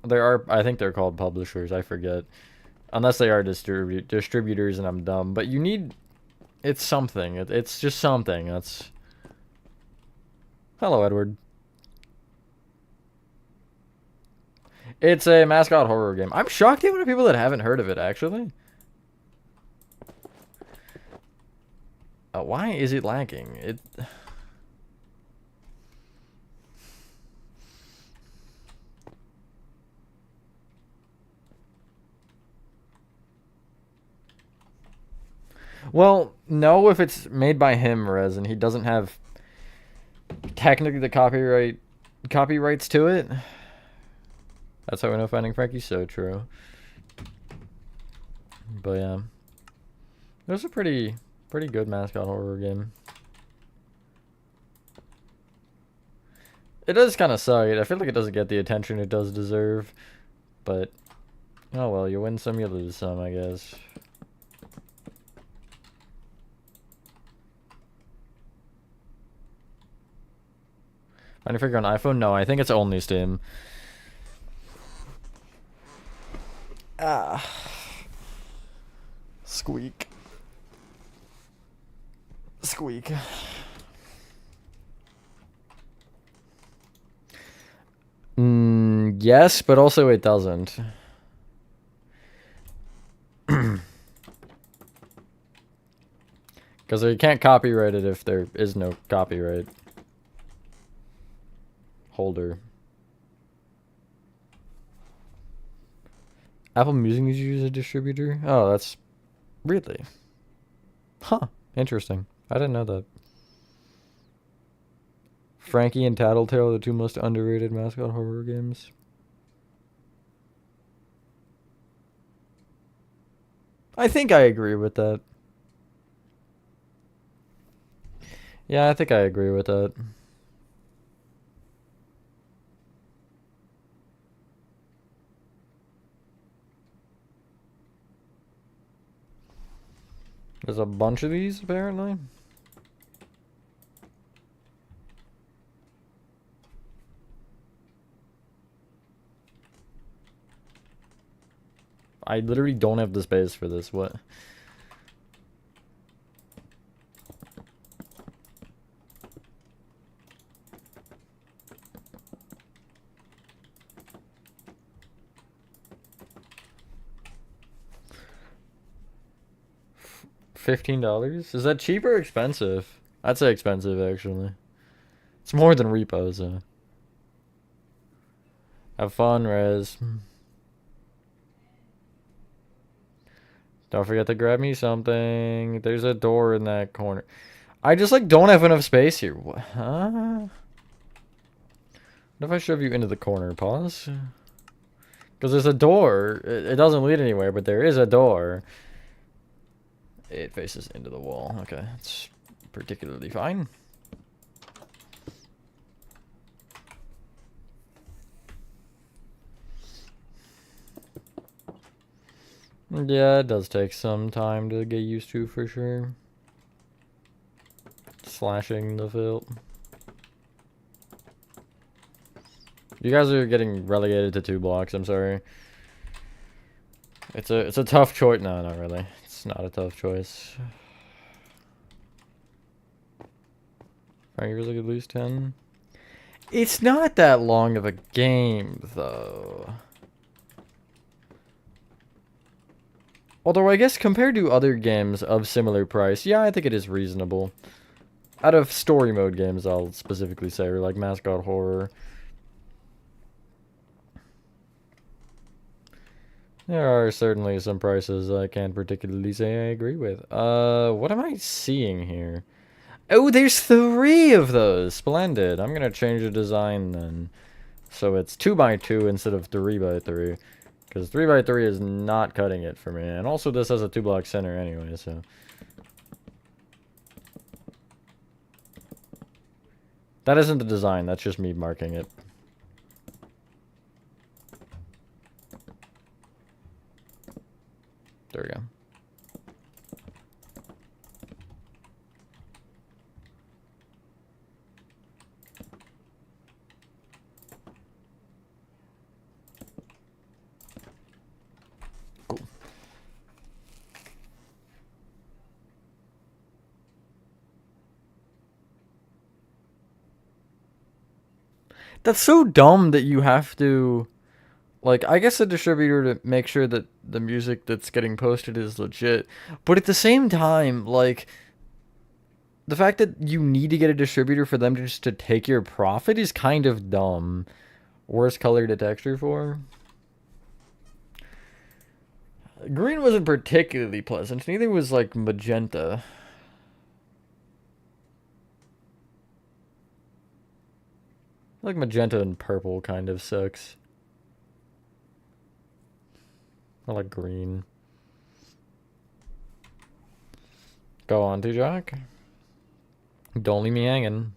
are, I think they're called publishers, I forget. Unless they are distributors and I'm dumb. But you need, it's something. It's just something. That's... Hello, Edward. It's a Mascot horror game. I'm shocked the amount of people that haven't heard of it, actually. Why is it lagging? Well, no, if it's made by him, Rez, and he doesn't have technically the copyrights to it. That's how we know Finding Frankie's so true. But yeah, it was a pretty good Mascot horror game. It does kind of suck. I feel like it doesn't get the attention it does deserve. But, oh well, you win some, you lose some, I guess. Finding Frankie on iPhone? No, I think it's only Steam. Ah. Squeak. Squeak. Yes, but also it doesn't. Because you can't copyright it if there is no copyright holder. Apple Music needs to use a distributor? Oh, that's... Really? Huh. Interesting. I didn't know that. Frankie and Tattletale are the two most underrated Mascot horror games. I think I agree with that. Yeah, I think I agree with that. There's a bunch of these, apparently. I literally don't have the space for this. What? $15? Is that cheap or expensive? I'd say expensive, actually. It's more than repo, so. Have fun, Rez. Don't forget to grab me something. There's a door in that corner. I just, like, don't have enough space here. What? Huh? What if I shove you into the corner? Pause. Because there's a door. It doesn't lead anywhere, but there is a door. It faces into the wall. Okay, it's particularly fine. Yeah, it does take some time to get used to, for sure. Slashing the field. You guys are getting relegated to 2 blocks, I'm sorry. It's a tough choice. No, not really. It's not a tough choice. Frankie really could lose 10. It's not that long of a game, though. Although, I guess compared to other games of similar price, yeah, I think it is reasonable. Out of story mode games, I'll specifically say, or like Mascot Horror. There are certainly some prices I can't particularly say I agree with. What am I seeing here? Oh, there's 3 of those. Splendid. I'm gonna change the design then. So it's 2x2 instead of 3x3. Because 3x3 is not cutting it for me. And also this has a 2-block center anyway, so. That isn't the design, that's just me marking it. There we go. Cool. That's so dumb that you have to... Like, I guess a distributor to make sure that the music that's getting posted is legit. But at the same time, like... The fact that you need to get a distributor for them just to take your profit is kind of dumb. Worst color to texture for? Green wasn't particularly pleasant. Neither was, like, magenta. Like magenta and purple kind of sucks. I like green. Go on, T-Jock. Don't leave me hanging.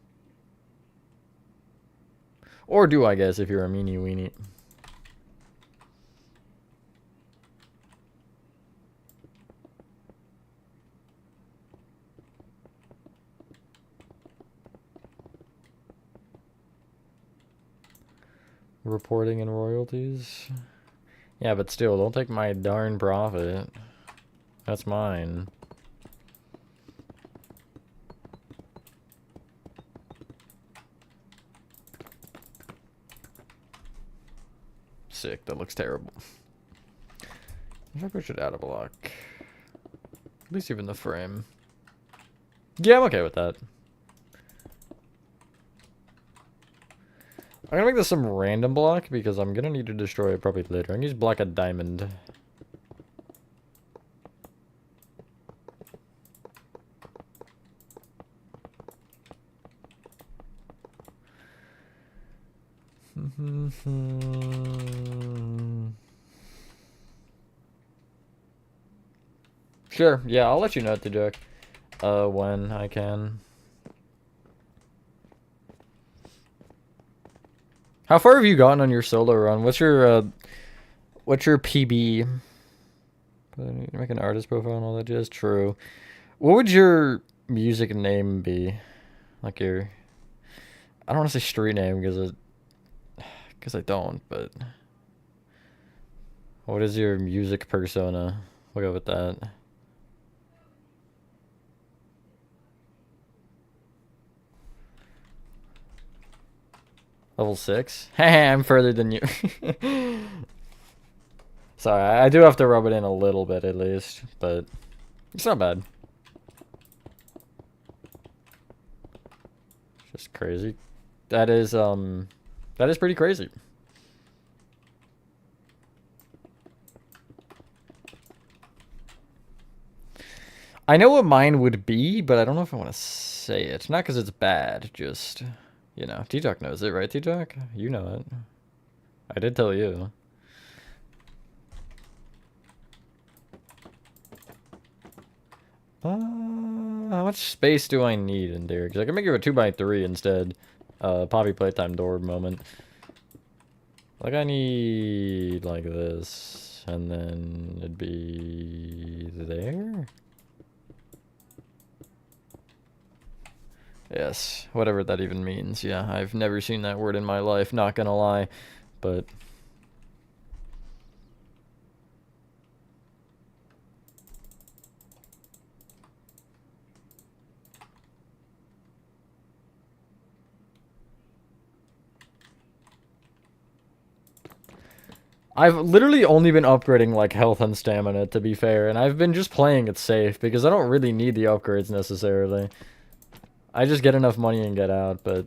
Or do, I guess, if you're a meanie weenie. Reporting and royalties. Yeah, but still, don't take my darn profit. That's mine. Sick, that looks terrible. I think we should add a block. At least even the frame. Yeah, I'm okay with that. I'm gonna make this some random block because I'm gonna need to destroy it probably later. I'm gonna use block a diamond. Sure, yeah, I'll let you know, T-Jack. When I can. How far have you gotten on your solo run? What's your PB? Make an artist profile and all that jazz. True. What would your music name be? Like your... I don't want to say street name because I don't, but... What is your music persona? We'll go with that. Level 6? Hey, I'm further than you. Sorry, I do have to rub it in a little bit at least, but it's not bad. Just crazy. That is pretty crazy. I know what mine would be, but I don't know if I want to say it. Not because it's bad, just, you know. T-Talk knows it, right, T-Talk? You know it. I did tell you. How much space do I need in there? Because I can make it a 2x3 instead. Poppy playtime door moment. Like I need like this, and then it'd be there. Yes, whatever that even means. Yeah, I've never seen that word in my life, not gonna lie, but I've literally only been upgrading like health and stamina, to be fair, and I've been just playing it safe because I don't really need the upgrades necessarily. I just get enough money and get out, but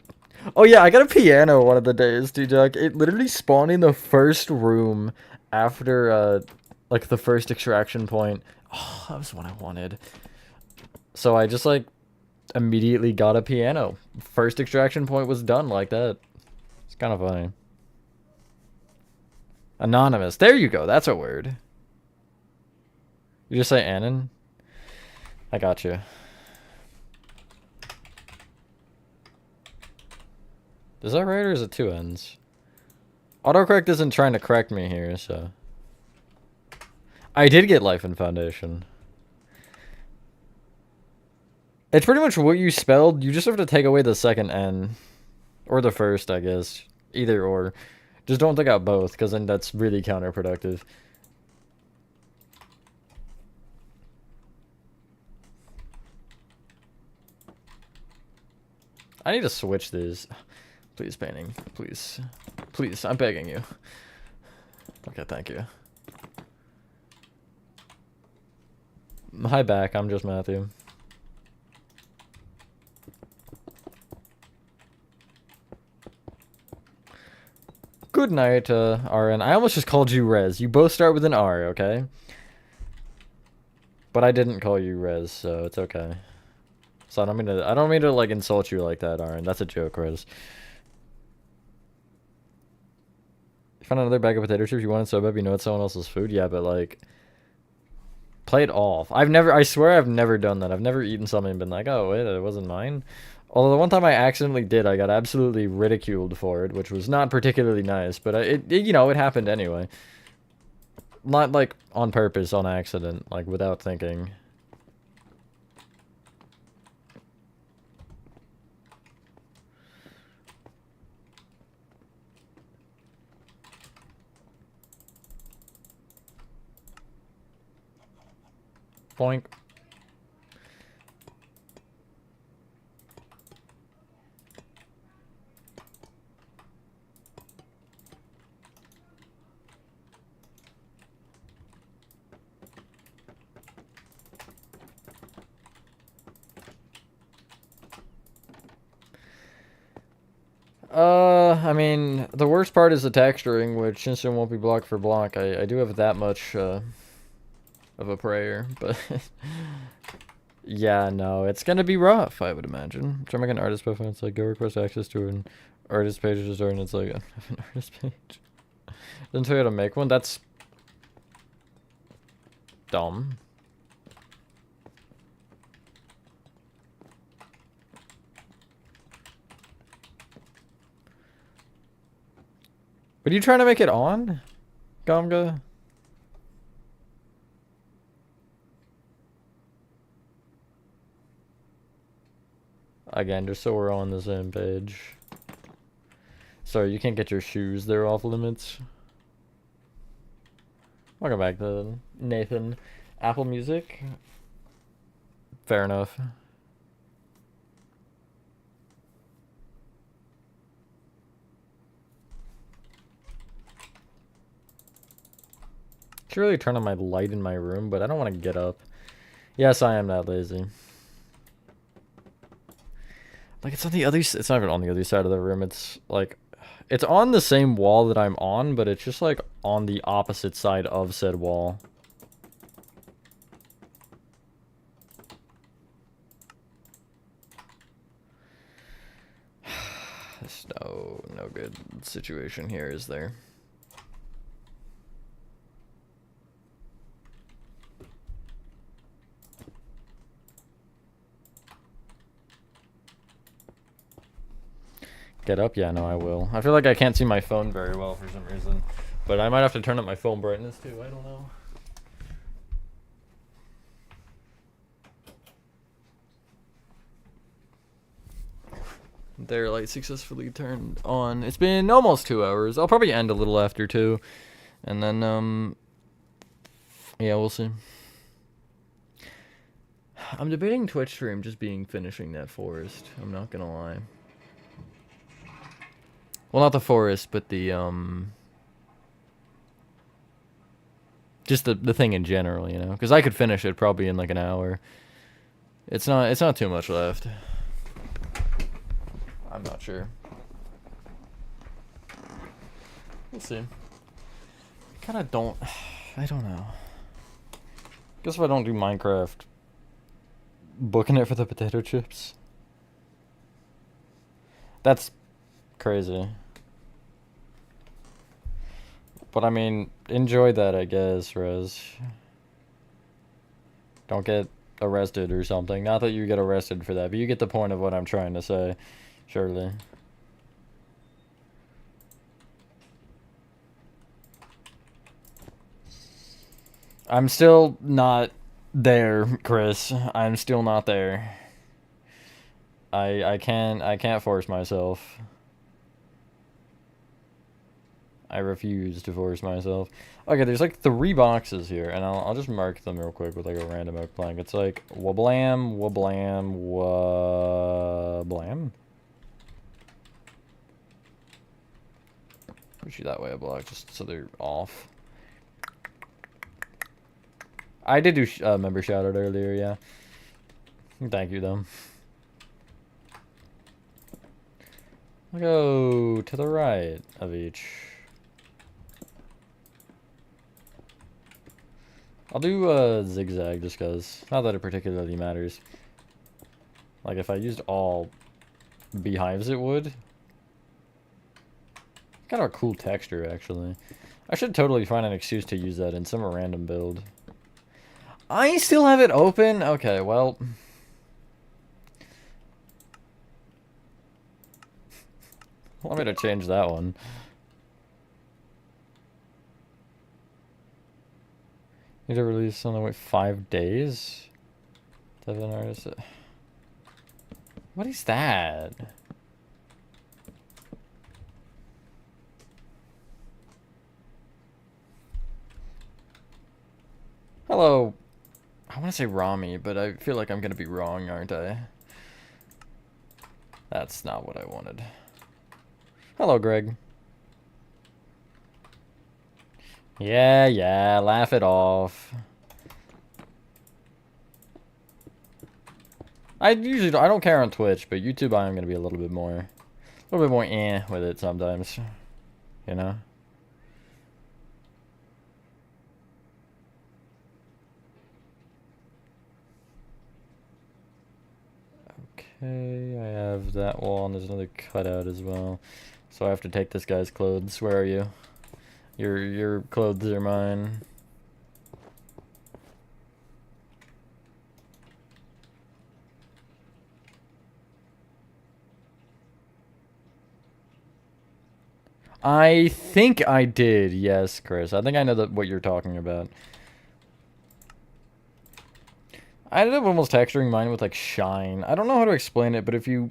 oh yeah, I got a piano one of the days, T-Duck. It literally spawned in the first room after like the first extraction point. Oh, that was what I wanted. So I just like immediately got a piano. First extraction point was done like that. It's kind of funny. Anonymous. There you go. That's a word. You just say Anon? I got you. Is that right or is it two N's? Autocorrect isn't trying to correct me here, so. I did get Life and Foundation. It's pretty much what you spelled. You just have to take away the second N. Or the first, I guess. Either or. Just don't take out both, because then that's really counterproductive. I need to switch these. Please, painting. Please. Please, I'm begging you. Okay, thank you. Hi back, I'm just Matthew. Good night, RN. I almost just called you Rez. You both start with an R, okay? But I didn't call you Rez, so it's okay. So I don't mean to like insult you like that, RN. That's a joke, Rez. You found another bag of potato chips you wanted so bad you know it's someone else's food? Yeah, but like play it off. I swear I've never done that. I've never eaten something and been like, oh wait, it wasn't mine. Although the one time I accidentally did, I got absolutely ridiculed for it, which was not particularly nice, but you know, it happened anyway. Not like on purpose, on accident, like without thinking. Boink. I mean, the worst part is the texturing, which since it won't be block for block, I do have that much, of a prayer, but yeah, no, it's gonna be rough, I would imagine. Try to make an artist profile, it's like, go request access to an artist page to start, and it's like, I have an artist page. Doesn't tell you how to make one, that's dumb. What are you trying to make it on, Gamga? Again, just so we're on the same page. Sorry, you can't get your shoes, they're off limits. Welcome back to Nathan. Apple Music. Fair enough. Should really turn on my light in my room, but I don't want to get up. Yes, I am that lazy. Like, it's on the other... It's not even on the other side of the room. It's, like... It's on the same wall that I'm on, but it's just, like, on the opposite side of said wall. There's no good situation here, is there? Get up? Yeah, no, I will. I feel like I can't see my phone very well for some reason. But I might have to turn up my phone brightness too, I don't know. Their light successfully turned on. It's been almost 2 hours. I'll probably end a little after 2. And then, yeah, we'll see. I'm debating Twitch stream just being finishing that forest. I'm not gonna lie. Well, not the forest, but the, just the thing in general, you know? Because I could finish it probably in, like, an hour. It's not too much left. I'm not sure. We'll see. Kinda don't... I don't know. Guess if I don't do Minecraft... Booking it for the potato chips? That's... crazy. But I mean, enjoy that, I guess, Rez. Don't get arrested or something. Not that you get arrested for that, but you get the point of what I'm trying to say, surely. I'm still not there, Chris. I'm still not there. I can't force myself. I refuse to force myself. Okay, there's like 3 boxes here, and I'll just mark them real quick with like a random oak blank. It's like wablam, wablam, wablam. Push you that way a block, just so they're off. I did do member shout out earlier, yeah. Thank you, though. I'll go to the right of each. I'll do zigzag just because. Not that it particularly matters. Like if I used all beehives it would. Kind of a cool texture actually. I should totally find an excuse to use that in some random build. I still have it open? Okay, well. Allow me to change that one. Need to release something, wait, 5 days? Devin artist. What is that? Hello. I want to say Rami, but I feel like I'm going to be wrong, aren't I? That's not what I wanted. Hello, Greg. Yeah, laugh it off. I don't care on Twitch, but YouTube I am gonna be a little bit more with it sometimes, you know. Okay, I have that wall, and there's another cutout as well. So I have to take this guy's clothes. Where are you? Your clothes are mine. I think I did, yes, Chris. I think I know what you're talking about. I ended up almost texturing mine with, like, shine. I don't know how to explain it, but if you,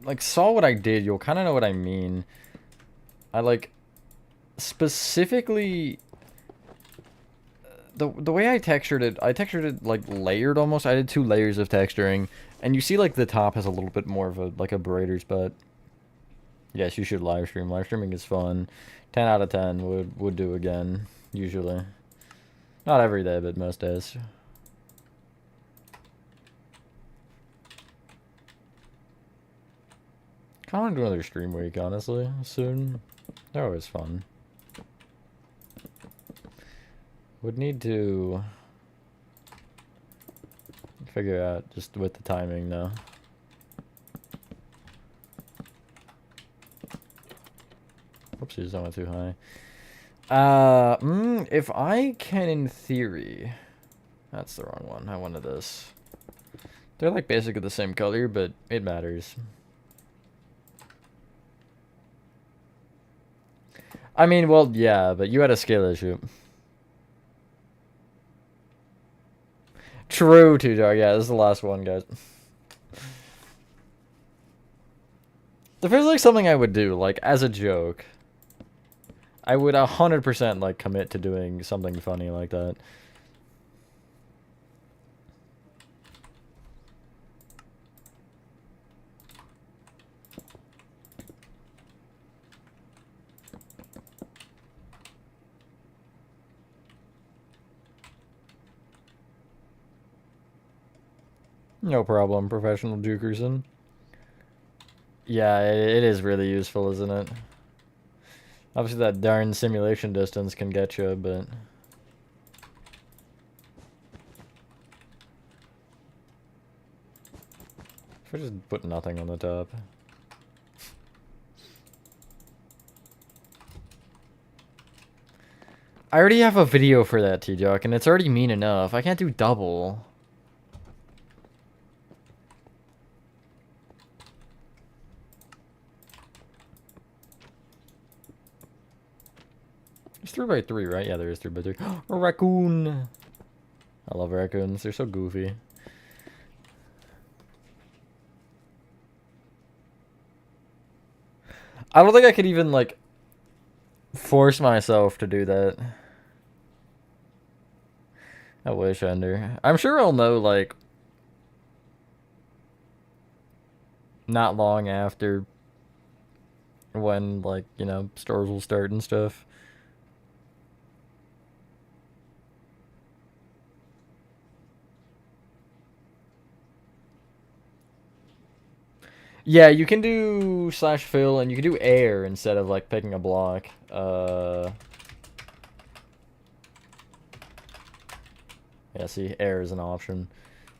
like, saw what I did, you'll kind of know what I mean. I, like, specifically the way I textured it like layered almost. I did 2 layers of texturing, and you see like the top has a little bit more of a like a brighter spot. Yes, you should live stream. Live streaming is fun. 10 out of 10 would do again usually. Not every day, but most days. Kind of want to do another stream week, honestly, soon. They're always fun. Would need to figure out just with the timing, though. Oopsies, I went too high. If I can, in theory... That's the wrong one. I wanted this. They're like basically the same color, but it matters. I mean, well, yeah, but you had a scale issue. True, too, dog. Yeah, this is the last one, guys. It feels like something I would do, like, as a joke. I would 100% like commit to doing something funny like that. No problem, professional Jukerson. Yeah, it is really useful, isn't it? Obviously that darn simulation distance can get you, but... If I just put nothing on the top. I already have a video for that, T-Jock, and it's already mean enough. I can't do double. It's 3x3, right? Yeah, there is 3x3. A raccoon! I love raccoons. They're so goofy. I don't think I could even, like, force myself to do that. I wish, Ender. I'm sure I'll know, like, not long after when, like, you know, stores will start and stuff. Yeah, you can do slash fill, and you can do air instead of, like, picking a block. Yeah, see, air is an option.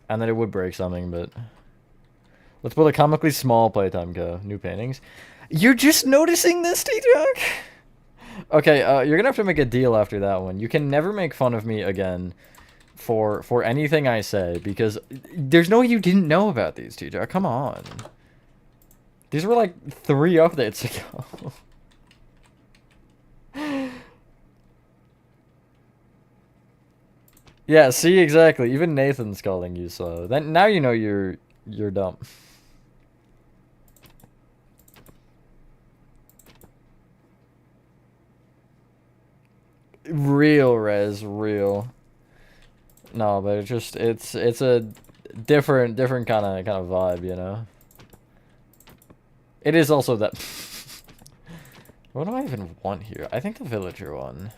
And then it would break something, but... Let's build a comically small playtime go. New paintings. You're just noticing this, T-Jock? Okay, you're gonna have to make a deal after that one. You can never make fun of me again for anything I say, because there's no way you didn't know about these, T-Jock. Come on. These were like 3 updates ago. Yeah, see, exactly. Even Nathan's calling you slow. Then now you know you're dumb. Real, Rez, real. No, but it's a different kind of vibe, you know. It is also that. What do I even want here? I think the villager one.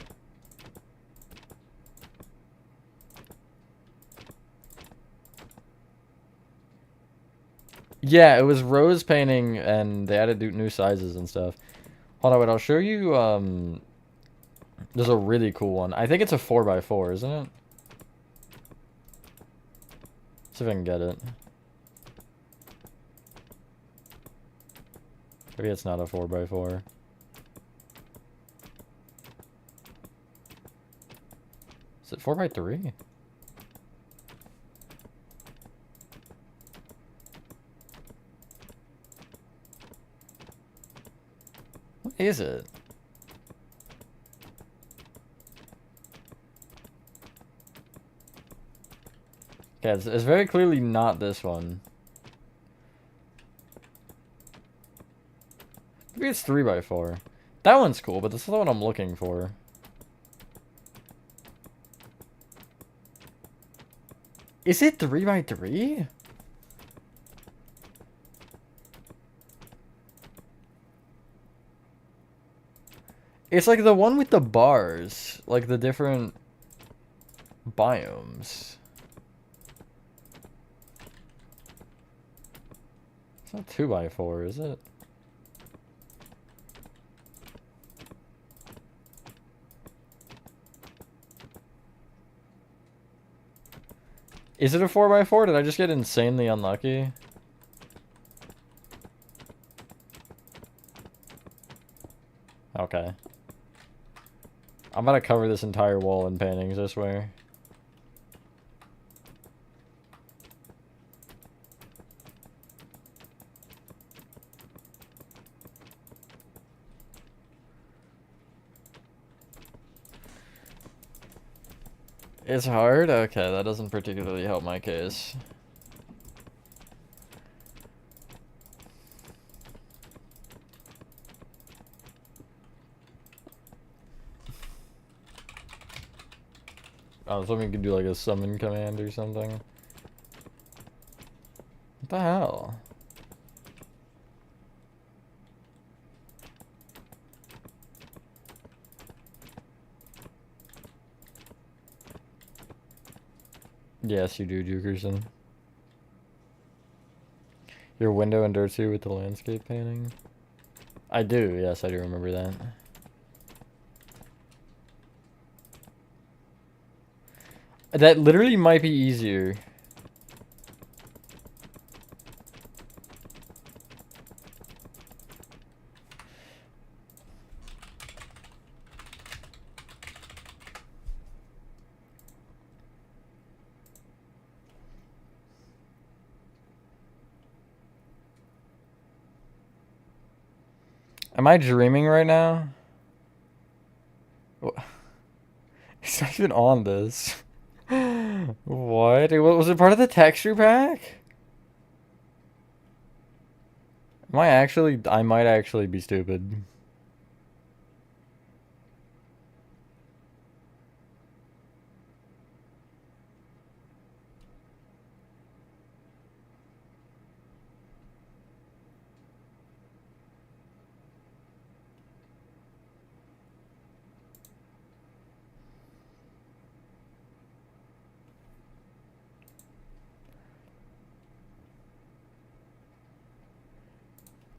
Yeah, it was rose painting, and they added new sizes and stuff. Hold on, wait, I'll show you, there's a really cool one. I think it's a 4x4, isn't it? See if I can get it. Maybe it's not a 4x4. Is it 4x3? What is it? Yeah, it's very clearly not this one. Maybe it's 3x4. That one's cool, but this is the one I'm looking for. Is it 3x3? It's like the one with the bars, like the different biomes. It's not 2x4, is it? Is it a 4x4? Did I just get insanely unlucky? Okay. I'm about to cover this entire wall in paintings, I swear. It's hard? Okay, that doesn't particularly help my case. Oh, so we could do like a summon command or something. What the hell? Yes, you do, Jukerson. Your window in Dirt 2 with the landscape painting? I do, yes, I do remember that. That literally might be easier. Am I dreaming right now? It's not even on this. What? Was it part of the texture pack? Am I actually... I might actually be stupid.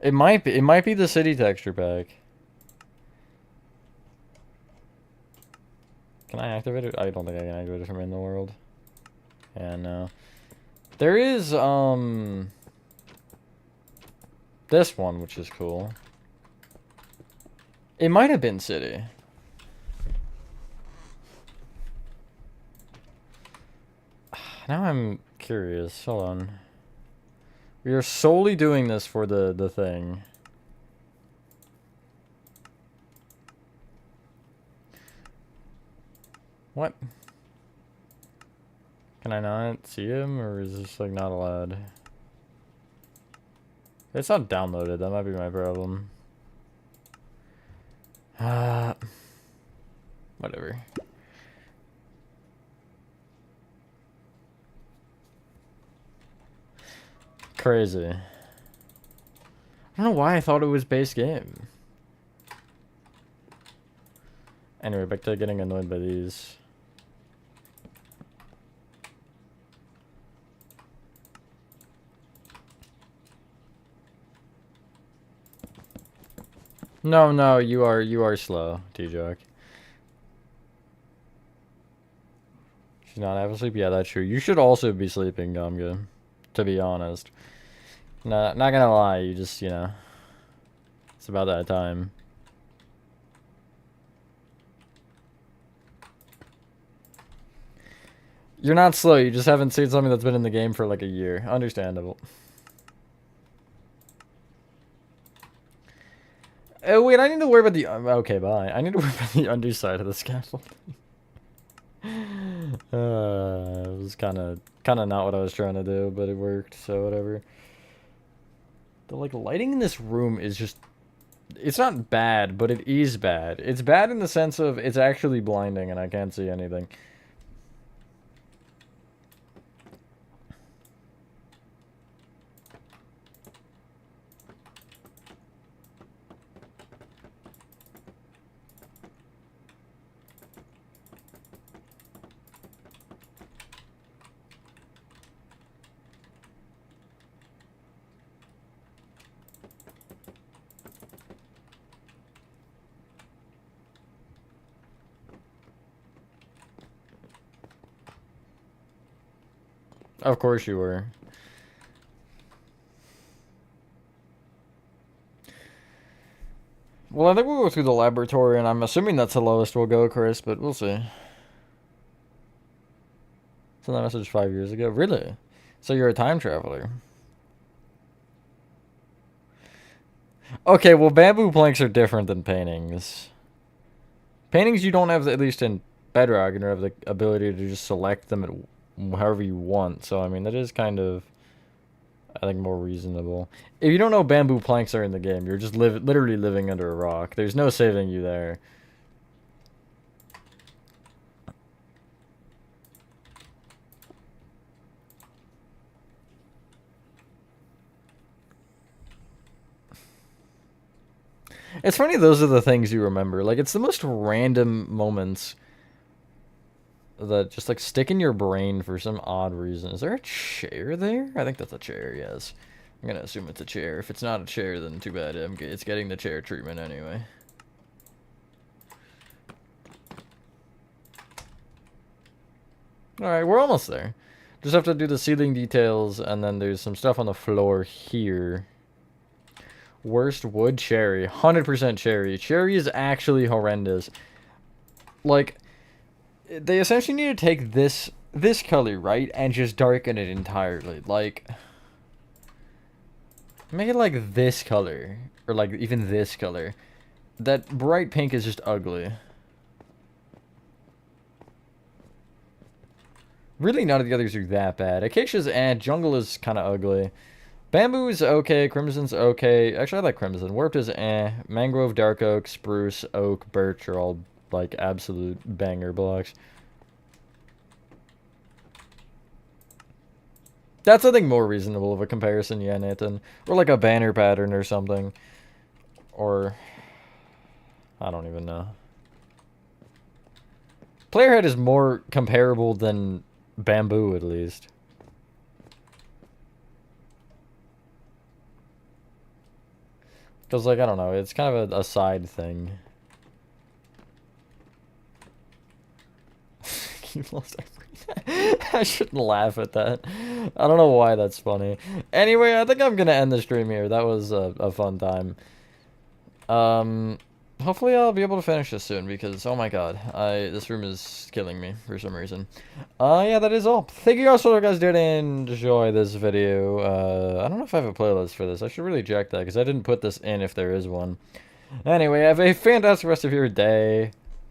It might be. It might be the city texture pack. Can I activate it? I don't think I can activate it from in the world. Yeah, no. There is, this one, which is cool. It might have been city. Now I'm curious. Hold on. We are solely doing this for the thing. What? Can I not see him, or is this like not allowed? It's not downloaded. That might be my problem. Whatever. Crazy. I don't know why I thought it was base game. Anyway, back to getting annoyed by these. No, you are slow, T-Jock. She's not half asleep? Yeah, that's true. You should also be sleeping, Gumga. To be honest. Not gonna lie, you just, you know. It's about that time. You're not slow, you just haven't seen something that's been in the game for like a year. Understandable. Oh, wait, I need to worry about the... okay, bye. I need to worry about the underside of the scaffold. It was kind of not what I was trying to do, but it worked, so whatever. The, like, lighting in this room is just... It's not bad, but it is bad. It's bad in the sense of it's actually blinding and I can't see anything. Of course you were. Well, I think we'll go through the laboratory, and I'm assuming that's the lowest we'll go, Chris, but we'll see. Sent that message 5 years ago. Really? So you're a time traveler. Okay, well, bamboo planks are different than paintings. Paintings, you don't have, at least in Bedrock, you don't have the ability to just select them at however you want. So, I mean, that is kind of, I think, more reasonable. If you don't know bamboo planks are in the game, you're just literally living under a rock. There's no saving you there. It's funny, those are the things you remember. Like, it's the most random moments that just, like, stick in your brain for some odd reason. Is there a chair there? I think that's a chair, yes. I'm gonna assume it's a chair. If it's not a chair, then too bad. It's getting the chair treatment anyway. Alright, we're almost there. Just have to do the ceiling details, and then there's some stuff on the floor here. Worst wood, cherry. 100% cherry. Cherry is actually horrendous. Like, they essentially need to take this color, right, and just darken it entirely. Like, make it like this color, or like even this color. That bright pink is just ugly. Really, none of the others are that bad. Acacia's jungle is kind of ugly. Bamboo is okay, Crimson's okay. Actually, I like Crimson. Warped is Mangrove, Dark Oak, Spruce, Oak, Birch are all, like, absolute banger blocks. That's, I think, more reasonable of a comparison, yeah, Nathan. Or, like, a banner pattern or something. Or, I don't even know. Playerhead is more comparable than Bamboo, at least. Because, like, I don't know, it's kind of a side thing. You lost I shouldn't laugh at that. I don't know why that's funny. Anyway, I think I'm gonna end the stream here. That was a fun time. Hopefully I'll be able to finish this soon, because, oh my god, this room is killing me for some reason. Yeah, that is all. Thank you guys for what you guys did enjoy this video. I don't know if I have a playlist for this. I should really check that, because I didn't put this in if there is one. Anyway, have a fantastic rest of your day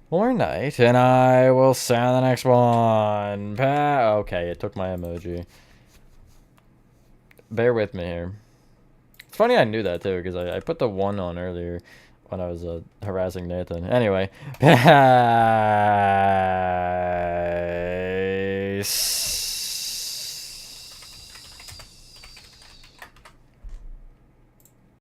or night, and I will see you on the next one. Okay, it took my emoji. Bear with me here. It's funny I knew that, too, because I put the 1 on earlier when I was harassing Nathan. Anyway.